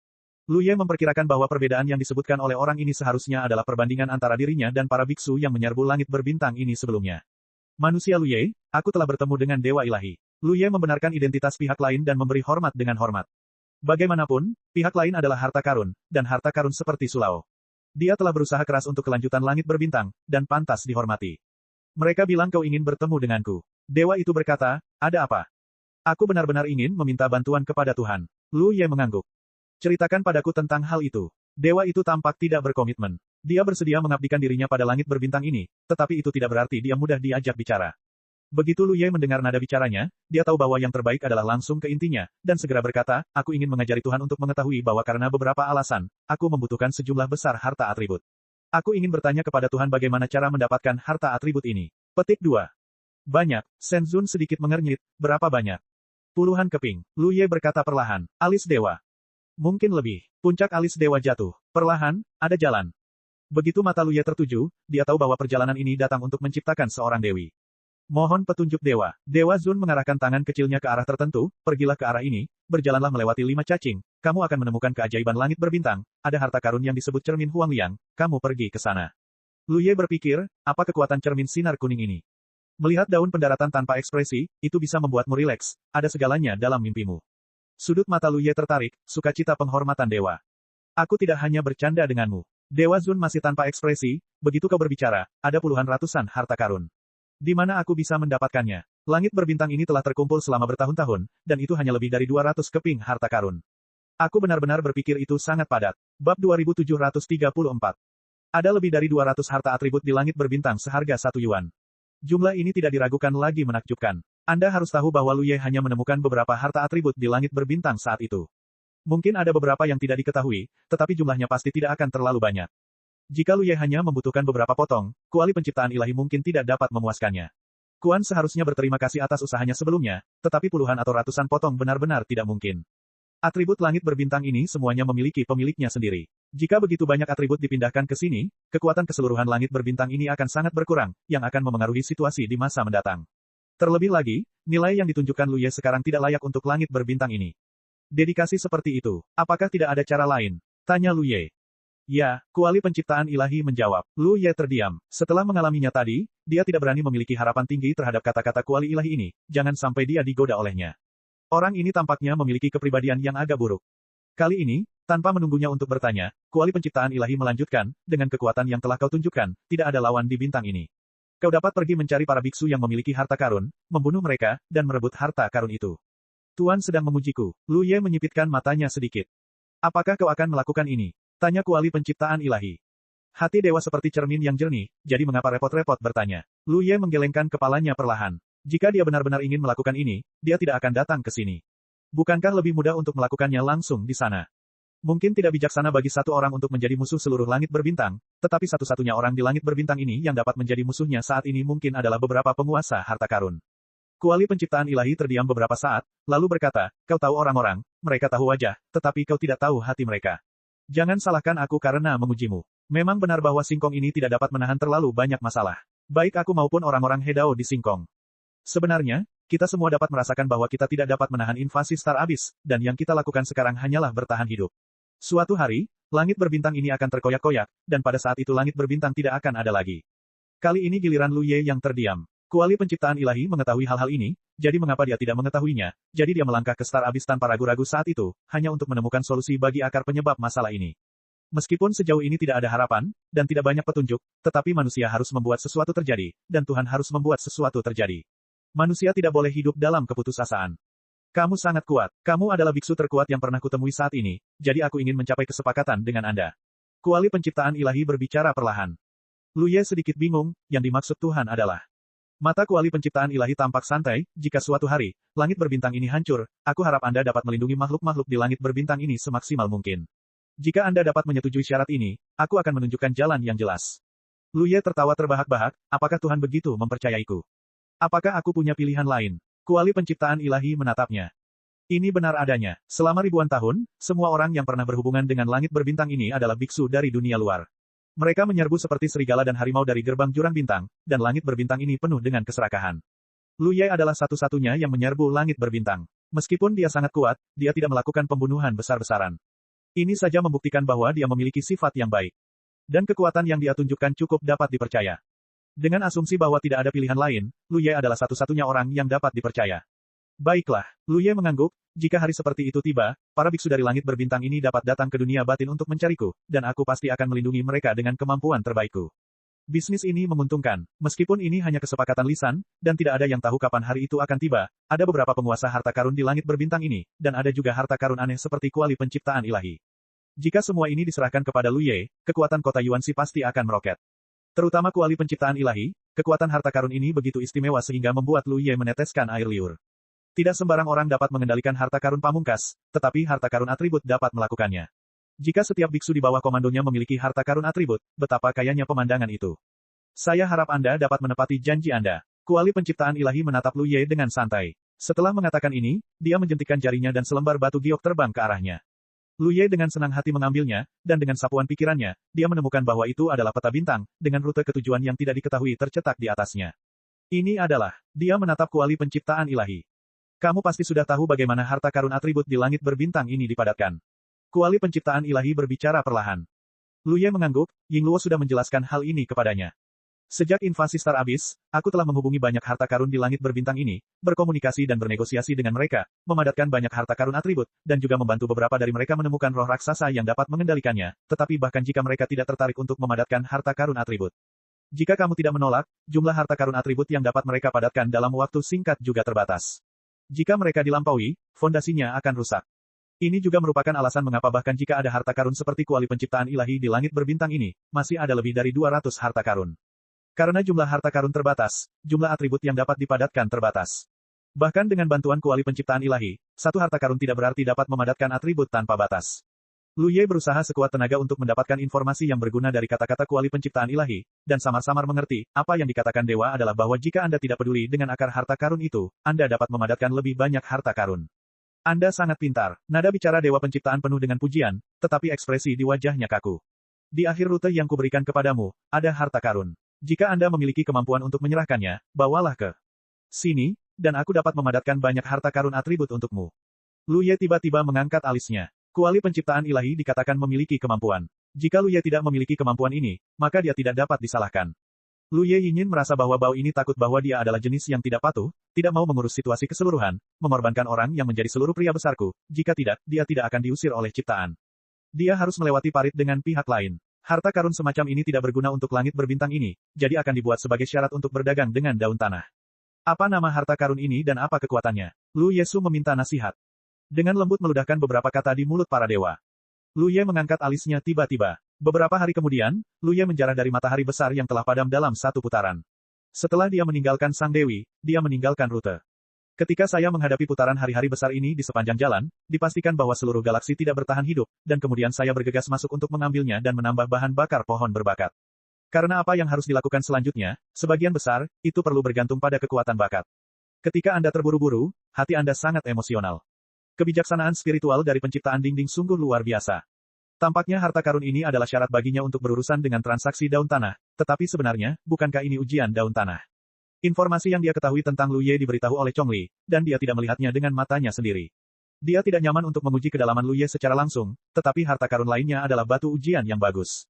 Lu Ye memperkirakan bahwa perbedaan yang disebutkan oleh orang ini seharusnya adalah perbandingan antara dirinya dan para biksu yang menyerbu langit berbintang ini sebelumnya. Manusia Lu Ye, aku telah bertemu dengan Dewa Ilahi. Lu Ye membenarkan identitas pihak lain dan memberi hormat dengan hormat. Bagaimanapun, pihak lain adalah harta karun, dan harta karun seperti Sulao. Dia telah berusaha keras untuk kelanjutan langit berbintang, dan pantas dihormati. Mereka bilang kau ingin bertemu denganku. Dewa itu berkata, ada apa? Aku benar-benar ingin meminta bantuan kepada Tuhan. Lu Ye mengangguk. Ceritakan padaku tentang hal itu. Dewa itu tampak tidak berkomitmen. Dia bersedia mengabdikan dirinya pada langit berbintang ini, tetapi itu tidak berarti dia mudah diajak bicara. Begitu Lu Ye mendengar nada bicaranya, dia tahu bahwa yang terbaik adalah langsung ke intinya, dan segera berkata, aku ingin mengajari Tuhan untuk mengetahui bahwa karena beberapa alasan, aku membutuhkan sejumlah besar harta atribut. Aku ingin bertanya kepada Tuhan bagaimana cara mendapatkan harta atribut ini. Petik 2. Banyak. Shenzun sedikit mengernyit, berapa banyak? Puluhan keping. Lu Ye berkata perlahan, alis dewa. Mungkin lebih. Puncak alis dewa jatuh. Perlahan, ada jalan. Begitu mata Lu Ye tertuju, dia tahu bahwa perjalanan ini datang untuk menciptakan seorang dewi. Mohon petunjuk Dewa. Dewa Zun mengarahkan tangan kecilnya ke arah tertentu, pergilah ke arah ini, berjalanlah melewati 5 cacing, kamu akan menemukan keajaiban langit berbintang, ada harta karun yang disebut cermin Huang Liang, kamu pergi ke sana. Lu Ye berpikir, apa kekuatan cermin sinar kuning ini? Melihat daun pendaratan tanpa ekspresi, itu bisa membuatmu rileks, ada segalanya dalam mimpimu. Sudut mata Lu Ye tertarik, sukacita penghormatan Dewa. Aku tidak hanya bercanda denganmu. Dewa Zun masih tanpa ekspresi, begitu kau berbicara, ada puluhan ratusan harta karun. Di mana aku bisa mendapatkannya? Langit berbintang ini telah terkumpul selama bertahun-tahun, dan itu hanya lebih dari 200 keping harta karun. Aku benar-benar berpikir itu sangat padat. Bab 2734. Ada lebih dari 200 harta atribut di langit berbintang seharga 1 yuan. Jumlah ini tidak diragukan lagi menakjubkan. Anda harus tahu bahwa Lu Ye hanya menemukan beberapa harta atribut di langit berbintang saat itu. Mungkin ada beberapa yang tidak diketahui, tetapi jumlahnya pasti tidak akan terlalu banyak. Jika Lu Ye hanya membutuhkan beberapa potong, kuali penciptaan ilahi mungkin tidak dapat memuaskannya. Kuan seharusnya berterima kasih atas usahanya sebelumnya, tetapi puluhan atau ratusan potong benar-benar tidak mungkin. Atribut langit berbintang ini semuanya memiliki pemiliknya sendiri. Jika begitu banyak atribut dipindahkan ke sini, kekuatan keseluruhan langit berbintang ini akan sangat berkurang, yang akan memengaruhi situasi di masa mendatang. Terlebih lagi, nilai yang ditunjukkan Lu Ye sekarang tidak layak untuk langit berbintang ini. Dedikasi seperti itu, apakah tidak ada cara lain? Tanya Lu Ye. Ya, kuali penciptaan ilahi menjawab. Lu Ye terdiam. Setelah mengalaminya tadi, dia tidak berani memiliki harapan tinggi terhadap kata-kata kuali ilahi ini, jangan sampai dia digoda olehnya. Orang ini tampaknya memiliki kepribadian yang agak buruk. Kali ini, tanpa menunggunya untuk bertanya, kuali penciptaan ilahi melanjutkan, dengan kekuatan yang telah kau tunjukkan, tidak ada lawan di bintang ini. Kau dapat pergi mencari para biksu yang memiliki harta karun, membunuh mereka, dan merebut harta karun itu. Tuan sedang memujiku. Lu Ye menyipitkan matanya sedikit. Apakah kau akan melakukan ini? Tanya kuali penciptaan ilahi. Hati dewa seperti cermin yang jernih, jadi mengapa repot-repot bertanya? Lu Ye menggelengkan kepalanya perlahan. Jika dia benar-benar ingin melakukan ini, dia tidak akan datang ke sini. Bukankah lebih mudah untuk melakukannya langsung di sana? Mungkin tidak bijaksana bagi satu orang untuk menjadi musuh seluruh langit berbintang, tetapi satu-satunya orang di langit berbintang ini yang dapat menjadi musuhnya saat ini mungkin adalah beberapa penguasa harta karun. Kuali penciptaan ilahi terdiam beberapa saat, lalu berkata, kau tahu orang-orang, mereka tahu wajah, tetapi kau tidak tahu hati mereka. Jangan salahkan aku karena memujimu. Memang benar bahwa Singkong ini tidak dapat menahan terlalu banyak masalah. Baik aku maupun orang-orang Hedao di Singkong. Sebenarnya, kita semua dapat merasakan bahwa kita tidak dapat menahan invasi Star Abyss, dan yang kita lakukan sekarang hanyalah bertahan hidup. Suatu hari, langit berbintang ini akan terkoyak-koyak, dan pada saat itu langit berbintang tidak akan ada lagi. Kali ini giliran Lu Ye yang terdiam. Kuali penciptaan ilahi mengetahui hal-hal ini, jadi mengapa dia tidak mengetahuinya, jadi dia melangkah ke Star Abyss tanpa ragu-ragu saat itu, hanya untuk menemukan solusi bagi akar penyebab masalah ini. Meskipun sejauh ini tidak ada harapan, dan tidak banyak petunjuk, tetapi manusia harus membuat sesuatu terjadi, dan Tuhan harus membuat sesuatu terjadi. Manusia tidak boleh hidup dalam keputusasaan. Kamu sangat kuat, kamu adalah biksu terkuat yang pernah kutemui saat ini, jadi aku ingin mencapai kesepakatan dengan Anda. Kuali penciptaan ilahi berbicara perlahan. Lu Ye sedikit bingung, yang dimaksud Tuhan adalah. Mata kuali penciptaan ilahi tampak santai, jika suatu hari, langit berbintang ini hancur, aku harap Anda dapat melindungi makhluk-makhluk di langit berbintang ini semaksimal mungkin. Jika Anda dapat menyetujui syarat ini, aku akan menunjukkan jalan yang jelas. Lu Ye tertawa terbahak-bahak, apakah Tuhan begitu mempercayaiku? Apakah aku punya pilihan lain? Kuali penciptaan ilahi menatapnya. Ini benar adanya. Selama ribuan tahun, semua orang yang pernah berhubungan dengan langit berbintang ini adalah biksu dari dunia luar. Mereka menyerbu seperti serigala dan harimau dari gerbang jurang bintang, dan langit berbintang ini penuh dengan keserakahan. Lu Ye adalah satu-satunya yang menyerbu langit berbintang. Meskipun dia sangat kuat, dia tidak melakukan pembunuhan besar-besaran. Ini saja membuktikan bahwa dia memiliki sifat yang baik. Dan kekuatan yang dia tunjukkan cukup dapat dipercaya. Dengan asumsi bahwa tidak ada pilihan lain, Lu Ye adalah satu-satunya orang yang dapat dipercaya. Baiklah, Lu Ye mengangguk, jika hari seperti itu tiba, para biksu dari langit berbintang ini dapat datang ke dunia batin untuk mencariku, dan aku pasti akan melindungi mereka dengan kemampuan terbaikku. Bisnis ini menguntungkan, meskipun ini hanya kesepakatan lisan, dan tidak ada yang tahu kapan hari itu akan tiba, ada beberapa penguasa harta karun di langit berbintang ini, dan ada juga harta karun aneh seperti kuali penciptaan ilahi. Jika semua ini diserahkan kepada Lu Ye, kekuatan kota Yuanxi pasti akan meroket. Terutama kuali penciptaan ilahi, kekuatan harta karun ini begitu istimewa sehingga membuat Lu Ye meneteskan air liur. Tidak sembarang orang dapat mengendalikan harta karun pamungkas, tetapi harta karun atribut dapat melakukannya. Jika setiap biksu di bawah komandonya memiliki harta karun atribut, betapa kayanya pemandangan itu. Saya harap Anda dapat menepati janji Anda. Kuali penciptaan ilahi menatap Lu Ye dengan santai. Setelah mengatakan ini, dia menjentikkan jarinya dan selembar batu giok terbang ke arahnya. Lu Ye dengan senang hati mengambilnya, dan dengan sapuan pikirannya, dia menemukan bahwa itu adalah peta bintang, dengan rute ketujuan yang tidak diketahui tercetak di atasnya. Ini adalah, dia menatap kuali penciptaan ilahi. Kamu pasti sudah tahu bagaimana harta karun atribut di langit berbintang ini dipadatkan. Kuali penciptaan ilahi berbicara perlahan. Lu Ye mengangguk, Yingluo sudah menjelaskan hal ini kepadanya. Sejak invasi Star Abyss, aku telah menghubungi banyak harta karun di langit berbintang ini, berkomunikasi dan bernegosiasi dengan mereka, memadatkan banyak harta karun atribut, dan juga membantu beberapa dari mereka menemukan roh raksasa yang dapat mengendalikannya, tetapi bahkan jika mereka tidak tertarik untuk memadatkan harta karun atribut. Jika kamu tidak menolak, jumlah harta karun atribut yang dapat mereka padatkan dalam waktu singkat juga terbatas. Jika mereka dilampaui, fondasinya akan rusak. Ini juga merupakan alasan mengapa bahkan jika ada harta karun seperti kuali penciptaan ilahi di langit berbintang ini, masih ada lebih dari 200 harta karun. Karena jumlah harta karun terbatas, jumlah atribut yang dapat dipadatkan terbatas. Bahkan dengan bantuan kuali penciptaan ilahi, satu harta karun tidak berarti dapat memadatkan atribut tanpa batas. Lu Ye berusaha sekuat tenaga untuk mendapatkan informasi yang berguna dari kata-kata kuali penciptaan ilahi, dan samar-samar mengerti, apa yang dikatakan dewa adalah bahwa jika Anda tidak peduli dengan akar harta karun itu, Anda dapat memadatkan lebih banyak harta karun. Anda sangat pintar. Nada bicara dewa penciptaan penuh dengan pujian, tetapi ekspresi di wajahnya kaku. Di akhir rute yang kuberikan kepadamu, ada harta karun. Jika Anda memiliki kemampuan untuk menyerahkannya, bawalah ke sini, dan aku dapat memadatkan banyak harta karun atribut untukmu. Lu Ye tiba-tiba mengangkat alisnya. Kuali penciptaan ilahi dikatakan memiliki kemampuan. Jika Lu Ye tidak memiliki kemampuan ini, maka dia tidak dapat disalahkan. Lu Ye ingin merasa bahwa Bao ini takut bahwa dia adalah jenis yang tidak patuh, tidak mau mengurus situasi keseluruhan, mengorbankan orang yang menjadi seluruh pria besarku, jika tidak, dia tidak akan diusir oleh ciptaan. Dia harus melewati parit dengan pihak lain. Harta karun semacam ini tidak berguna untuk langit berbintang ini, jadi akan dibuat sebagai syarat untuk berdagang dengan daun tanah. Apa nama harta karun ini dan apa kekuatannya? Lu Yesu meminta nasihat. Dengan lembut meludahkan beberapa kata di mulut para dewa. Lu Ye mengangkat alisnya tiba-tiba. Beberapa hari kemudian, Lu Ye menjarah dari matahari besar yang telah padam dalam satu putaran. Setelah dia meninggalkan Sang Dewi, dia meninggalkan rute. Ketika saya menghadapi putaran hari-hari besar ini di sepanjang jalan, dipastikan bahwa seluruh galaksi tidak bertahan hidup, dan kemudian saya bergegas masuk untuk mengambilnya dan menambah bahan bakar pohon berbakat. Karena apa yang harus dilakukan selanjutnya, sebagian besar, itu perlu bergantung pada kekuatan bakat. Ketika Anda terburu-buru, hati Anda sangat emosional. Kebijaksanaan spiritual dari penciptaan dinding sungguh luar biasa. Tampaknya harta karun ini adalah syarat baginya untuk berurusan dengan transaksi daun tanah, tetapi sebenarnya, bukankah ini ujian daun tanah? Informasi yang dia ketahui tentang Lu Ye diberitahu oleh Chong Li, dan dia tidak melihatnya dengan matanya sendiri. Dia tidak nyaman untuk menguji kedalaman Lu Ye secara langsung, tetapi harta karun lainnya adalah batu ujian yang bagus.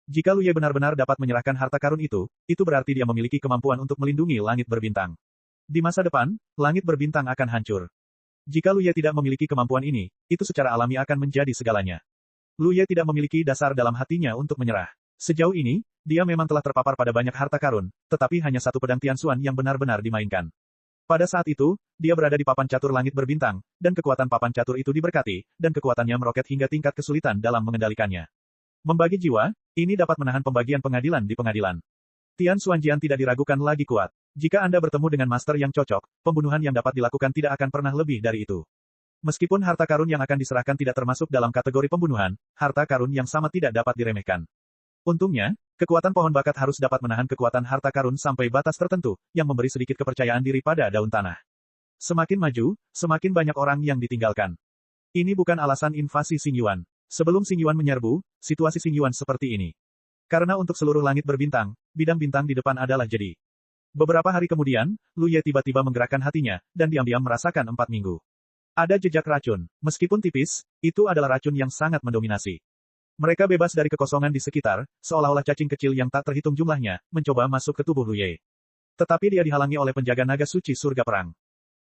Jika Lu Ye benar-benar dapat menyerahkan harta karun itu berarti dia memiliki kemampuan untuk melindungi langit berbintang. Di masa depan, langit berbintang akan hancur. Jika Lu Ye tidak memiliki kemampuan ini, itu secara alami akan menjadi segalanya. Lu Ye tidak memiliki dasar dalam hatinya untuk menyerah. Sejauh ini, dia memang telah terpapar pada banyak harta karun, tetapi hanya satu pedang Tianxuan yang benar-benar dimainkan. Pada saat itu, dia berada di papan catur langit berbintang, dan kekuatan papan catur itu diberkati, dan kekuatannya meroket hingga tingkat kesulitan dalam mengendalikannya. Membagi jiwa, ini dapat menahan pembagian pengadilan di pengadilan. Tian Xuanjian tidak diragukan lagi kuat. Jika Anda bertemu dengan master yang cocok, pembunuhan yang dapat dilakukan tidak akan pernah lebih dari itu. Meskipun harta karun yang akan diserahkan tidak termasuk dalam kategori pembunuhan, harta karun yang sama tidak dapat diremehkan. Untungnya, kekuatan pohon bakat harus dapat menahan kekuatan harta karun sampai batas tertentu, yang memberi sedikit kepercayaan diri pada daun tanah. Semakin maju, semakin banyak orang yang ditinggalkan. Ini bukan alasan invasi Xing Yuan. Sebelum Xing Yuan menyerbu, situasi Xing Yuan seperti ini. Karena untuk seluruh langit berbintang, bidang bintang di depan adalah jadi. Beberapa hari kemudian, Lu Ye tiba-tiba menggerakkan hatinya, dan diam-diam merasakan 4 minggu. Ada jejak racun. Meskipun tipis, itu adalah racun yang sangat mendominasi. Mereka bebas dari kekosongan di sekitar, seolah-olah cacing kecil yang tak terhitung jumlahnya, mencoba masuk ke tubuh Lu Ye. Tetapi dia dihalangi oleh penjaga naga suci surga perang.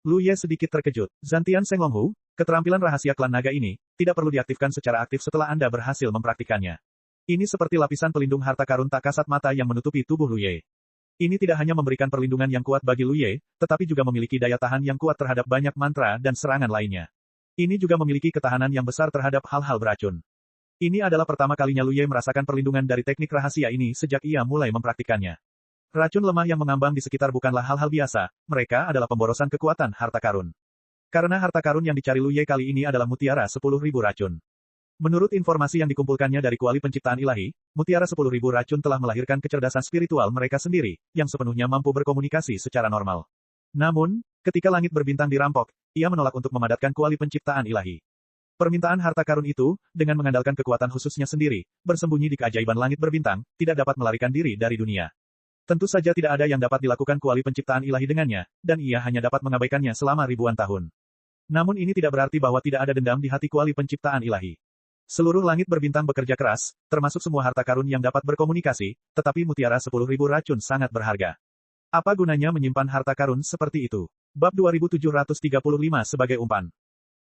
Lu Ye sedikit terkejut. Zantian Senglonghu, keterampilan rahasia klan naga ini, tidak perlu diaktifkan secara aktif setelah Anda berhasil mempraktikkannya. Ini seperti lapisan pelindung harta karun tak kasat mata yang menutupi tubuh Lu Ye. Ini tidak hanya memberikan perlindungan yang kuat bagi Lu Ye, tetapi juga memiliki daya tahan yang kuat terhadap banyak mantra dan serangan lainnya. Ini juga memiliki ketahanan yang besar terhadap hal-hal beracun. Ini adalah pertama kalinya Lu Ye merasakan perlindungan dari teknik rahasia ini sejak ia mulai mempraktikkannya. Racun lemah yang mengambang di sekitar bukanlah hal-hal biasa, mereka adalah pemborosan kekuatan harta karun. Karena harta karun yang dicari Lu Ye kali ini adalah mutiara 10.000 racun. Menurut informasi yang dikumpulkannya dari kuali penciptaan ilahi, mutiara 10.000 racun telah melahirkan kecerdasan spiritual mereka sendiri, yang sepenuhnya mampu berkomunikasi secara normal. Namun, ketika langit berbintang dirampok, ia menolak untuk memadatkan kuali penciptaan ilahi. Permintaan harta karun itu, dengan mengandalkan kekuatan khususnya sendiri, bersembunyi di keajaiban langit berbintang, tidak dapat melarikan diri dari dunia. Tentu saja tidak ada yang dapat dilakukan kuali penciptaan ilahi dengannya, dan ia hanya dapat mengabaikannya selama ribuan tahun. Namun ini tidak berarti bahwa tidak ada dendam di hati kuali penciptaan ilahi. Seluruh langit berbintang bekerja keras, termasuk semua harta karun yang dapat berkomunikasi, tetapi mutiara 10.000 racun sangat berharga. Apa gunanya menyimpan harta karun seperti itu? Bab 2735 sebagai umpan.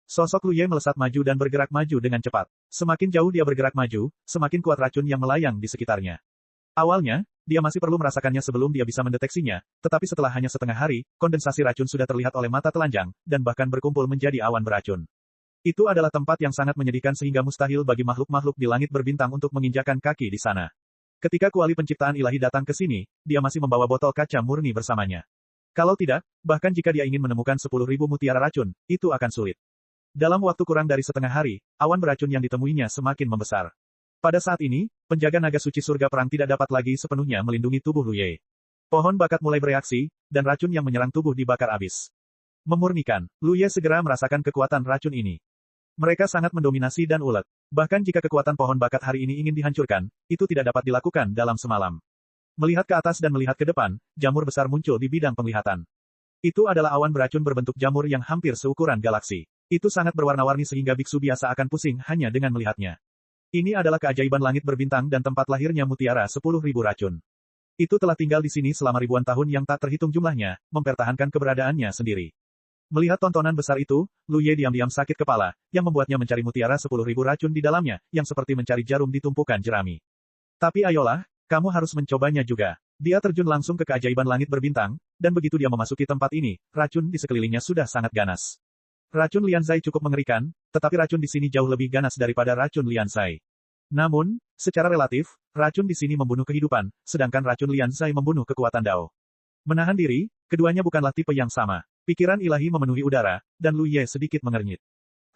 Sosok Lu Ye melesat maju dan bergerak maju dengan cepat. Semakin jauh dia bergerak maju, semakin kuat racun yang melayang di sekitarnya. Awalnya, dia masih perlu merasakannya sebelum dia bisa mendeteksinya, tetapi setelah hanya setengah hari, kondensasi racun sudah terlihat oleh mata telanjang, dan bahkan berkumpul menjadi awan beracun. Itu adalah tempat yang sangat menyedihkan sehingga mustahil bagi makhluk-makhluk di langit berbintang untuk menginjakan kaki di sana. Ketika kuali penciptaan ilahi datang ke sini, dia masih membawa botol kaca murni bersamanya. Kalau tidak, bahkan jika dia ingin menemukan 10.000 mutiara racun, itu akan sulit. Dalam waktu kurang dari setengah hari, awan beracun yang ditemuinya semakin membesar. Pada saat ini, penjaga naga suci surga perang tidak dapat lagi sepenuhnya melindungi tubuh Lu Ye. Pohon bakat mulai bereaksi, dan racun yang menyerang tubuh dibakar habis. Memurnikan, Lu Ye segera merasakan kekuatan racun ini. Mereka sangat mendominasi dan ulet. Bahkan jika kekuatan pohon bakat hari ini ingin dihancurkan, itu tidak dapat dilakukan dalam semalam. Melihat ke atas dan melihat ke depan, jamur besar muncul di bidang penglihatan. Itu adalah awan beracun berbentuk jamur yang hampir seukuran galaksi. Itu sangat berwarna-warni sehingga biksu biasa akan pusing hanya dengan melihatnya. Ini adalah keajaiban langit berbintang dan tempat lahirnya mutiara 10.000 racun. Itu telah tinggal di sini selama ribuan tahun yang tak terhitung jumlahnya, mempertahankan keberadaannya sendiri. Melihat tontonan besar itu, Lu Ye diam-diam sakit kepala, yang membuatnya mencari mutiara 10.000 racun di dalamnya, yang seperti mencari jarum di tumpukan jerami. Tapi ayolah, kamu harus mencobanya juga. Dia terjun langsung ke keajaiban langit berbintang, dan begitu dia memasuki tempat ini, racun di sekelilingnya sudah sangat ganas. Racun Lianzai cukup mengerikan, tetapi racun di sini jauh lebih ganas daripada racun Lianzai. Namun, secara relatif, racun di sini membunuh kehidupan, sedangkan racun Lianzai membunuh kekuatan Dao. Menahan diri, keduanya bukanlah tipe yang sama. Pikiran ilahi memenuhi udara, dan Lu Ye sedikit mengernyit.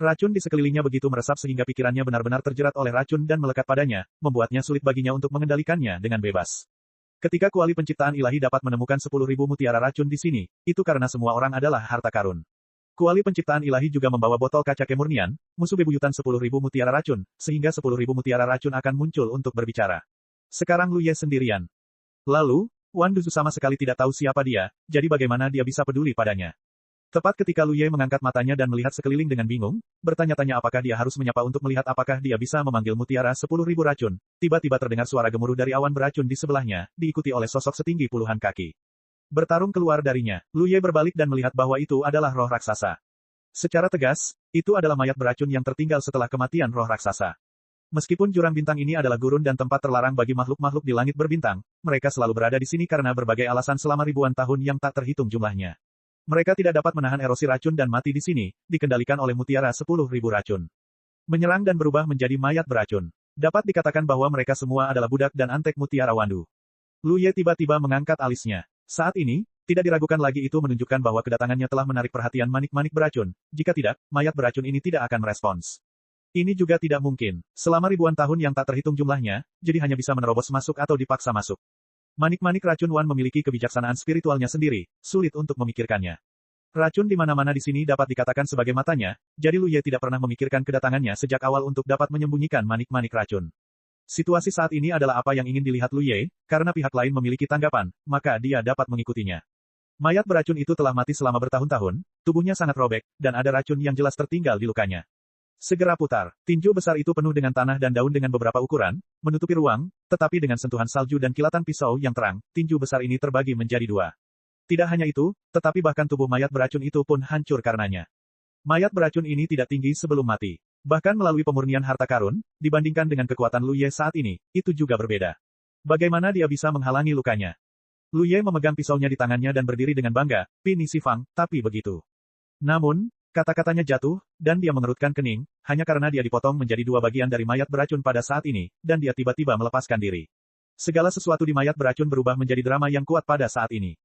Racun di sekelilingnya begitu meresap sehingga pikirannya benar-benar terjerat oleh racun dan melekat padanya, membuatnya sulit baginya untuk mengendalikannya dengan bebas. Ketika kuali penciptaan ilahi dapat menemukan 10.000 mutiara racun di sini, itu karena semua orang adalah harta karun. Kuali penciptaan ilahi juga membawa botol kaca kemurnian, musuh bebuyutan 10.000 mutiara racun, sehingga 10.000 mutiara racun akan muncul untuk berbicara. Sekarang Lu Ye sendirian. Lalu, Wan Duzu sama sekali tidak tahu siapa dia, jadi bagaimana dia bisa peduli padanya. Tepat ketika Lu Ye mengangkat matanya dan melihat sekeliling dengan bingung, bertanya-tanya apakah dia harus menyapa untuk melihat apakah dia bisa memanggil mutiara 10.000 racun, tiba-tiba terdengar suara gemuruh dari awan beracun di sebelahnya, diikuti oleh sosok setinggi puluhan kaki. Bertarung keluar darinya, Lu Ye berbalik dan melihat bahwa itu adalah roh raksasa. Secara tegas, itu adalah mayat beracun yang tertinggal setelah kematian roh raksasa. Meskipun jurang bintang ini adalah gurun dan tempat terlarang bagi makhluk-makhluk di langit berbintang, mereka selalu berada di sini karena berbagai alasan selama ribuan tahun yang tak terhitung jumlahnya. Mereka tidak dapat menahan erosi racun dan mati di sini, dikendalikan oleh mutiara 10.000 racun. Menyerang dan berubah menjadi mayat beracun. Dapat dikatakan bahwa mereka semua adalah budak dan antek mutiara Wandu. Lu Ye tiba-tiba mengangkat alisnya. Saat ini, tidak diragukan lagi itu menunjukkan bahwa kedatangannya telah menarik perhatian manik-manik beracun. Jika tidak, mayat beracun ini tidak akan merespons. Ini juga tidak mungkin. Selama ribuan tahun yang tak terhitung jumlahnya, jadi hanya bisa menerobos masuk atau dipaksa masuk. Manik-manik racun Wan memiliki kebijaksanaan spiritualnya sendiri, sulit untuk memikirkannya. Racun di mana-mana di sini dapat dikatakan sebagai matanya, jadi Lu Ye tidak pernah memikirkan kedatangannya sejak awal untuk dapat menyembunyikan manik-manik racun. Situasi saat ini adalah apa yang ingin dilihat Lu Ye, karena pihak lain memiliki tanggapan, maka dia dapat mengikutinya. Mayat beracun itu telah mati selama bertahun-tahun, tubuhnya sangat robek, dan ada racun yang jelas tertinggal di lukanya. Segera putar. Tinju besar itu penuh dengan tanah dan daun dengan beberapa ukuran, menutupi ruang, tetapi dengan sentuhan salju dan kilatan pisau yang terang, tinju besar ini terbagi menjadi dua. Tidak hanya itu, tetapi bahkan tubuh mayat beracun itu pun hancur karenanya. Mayat beracun ini tidak tinggi sebelum mati. Bahkan melalui pemurnian harta karun, dibandingkan dengan kekuatan Lu Ye saat ini, itu juga berbeda. Bagaimana dia bisa menghalangi lukanya? Lu Ye memegang pisaunya di tangannya dan berdiri dengan bangga, Pini Sifang, tapi begitu. Namun, kata-katanya jatuh, dan dia mengerutkan kening, hanya karena dia dipotong menjadi dua bagian dari mayat beracun pada saat ini, dan dia tiba-tiba melepaskan diri. Segala sesuatu di mayat beracun berubah menjadi drama yang kuat pada saat ini.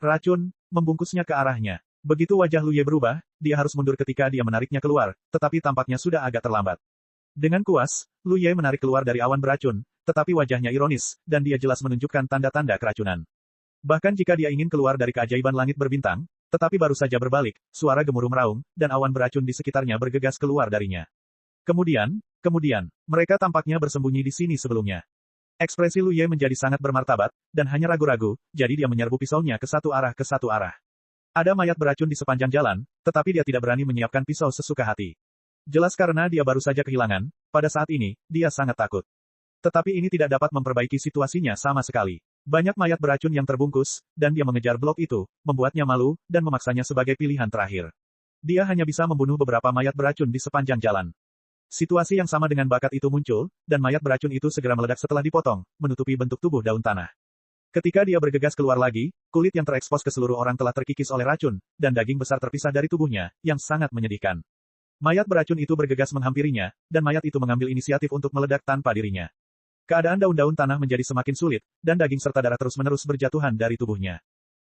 Racun, membungkusnya ke arahnya. Begitu wajah Lu Ye berubah, dia harus mundur ketika dia menariknya keluar, tetapi tampaknya sudah agak terlambat. Dengan kuas, Lu Ye menarik keluar dari awan beracun, tetapi wajahnya ironis, dan dia jelas menunjukkan tanda-tanda keracunan. Bahkan jika dia ingin keluar dari keajaiban langit berbintang, tetapi baru saja berbalik, suara gemuruh meraung, dan awan beracun di sekitarnya bergegas keluar darinya. Kemudian, mereka tampaknya bersembunyi di sini sebelumnya. Ekspresi Lu Ye menjadi sangat bermartabat, dan hanya ragu-ragu, jadi dia menyerbu pisaunya ke satu arah. Ada mayat beracun di sepanjang jalan, tetapi dia tidak berani menyiapkan pisau sesuka hati. Jelas karena dia baru saja kehilangan, pada saat ini, dia sangat takut. Tetapi ini tidak dapat memperbaiki situasinya sama sekali. Banyak mayat beracun yang terbungkus, dan dia mengejar blok itu, membuatnya malu, dan memaksanya sebagai pilihan terakhir. Dia hanya bisa membunuh beberapa mayat beracun di sepanjang jalan. Situasi yang sama dengan bakat itu muncul, dan mayat beracun itu segera meledak setelah dipotong, menutupi bentuk tubuh daun tanah. Ketika dia bergegas keluar lagi, kulit yang terekspos ke seluruh orang telah terkikis oleh racun, dan daging besar terpisah dari tubuhnya, yang sangat menyedihkan. Mayat beracun itu bergegas menghampirinya, dan mayat itu mengambil inisiatif untuk meledak tanpa dirinya. Keadaan daun-daun tanah menjadi semakin sulit, dan daging serta darah terus-menerus berjatuhan dari tubuhnya.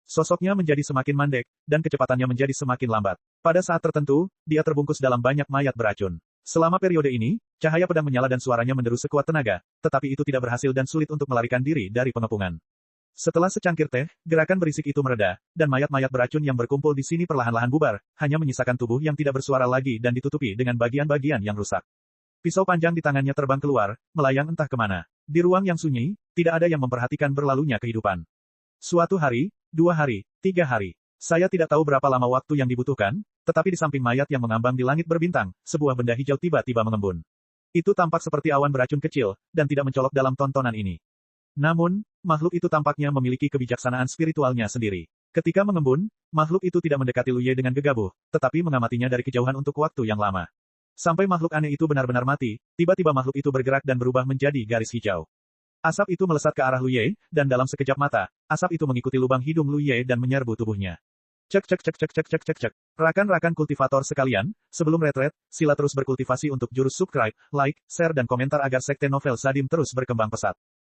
Sosoknya menjadi semakin mandek, dan kecepatannya menjadi semakin lambat. Pada saat tertentu, dia terbungkus dalam banyak mayat beracun. Selama periode ini, cahaya pedang menyala dan suaranya menderu sekuat tenaga, tetapi itu tidak berhasil dan sulit untuk melarikan diri dari pengepungan. Setelah secangkir teh, gerakan berisik itu mereda, dan mayat-mayat beracun yang berkumpul di sini perlahan-lahan bubar, hanya menyisakan tubuh yang tidak bersuara lagi dan ditutupi dengan bagian-bagian yang rusak. Pisau panjang di tangannya terbang keluar, melayang entah kemana. Di ruang yang sunyi, tidak ada yang memperhatikan berlalunya kehidupan. Suatu hari, 2 hari, 3 hari. Saya tidak tahu berapa lama waktu yang dibutuhkan, tetapi di samping mayat yang mengambang di langit berbintang, sebuah benda hijau tiba-tiba mengembun. Itu tampak seperti awan beracun kecil, dan tidak mencolok dalam tontonan ini. Namun, makhluk itu tampaknya memiliki kebijaksanaan spiritualnya sendiri. Ketika mengembun, makhluk itu tidak mendekati Lu Ye dengan gegabah, tetapi mengamatinya dari kejauhan untuk waktu yang lama. Sampai makhluk aneh itu benar-benar mati, tiba-tiba makhluk itu bergerak dan berubah menjadi garis hijau. Asap itu melesat ke arah Lu Ye, dan dalam sekejap mata, asap itu mengikuti lubang hidung Lu Ye dan menyerbu tubuhnya. Cek cek cek cek cek cek cek cek. Rakan-rakan kultivator sekalian, sebelum retret, sila terus berkultivasi untuk jurus subscribe, like, share dan komentar agar sekte novel Sadim terus berkembang pesat.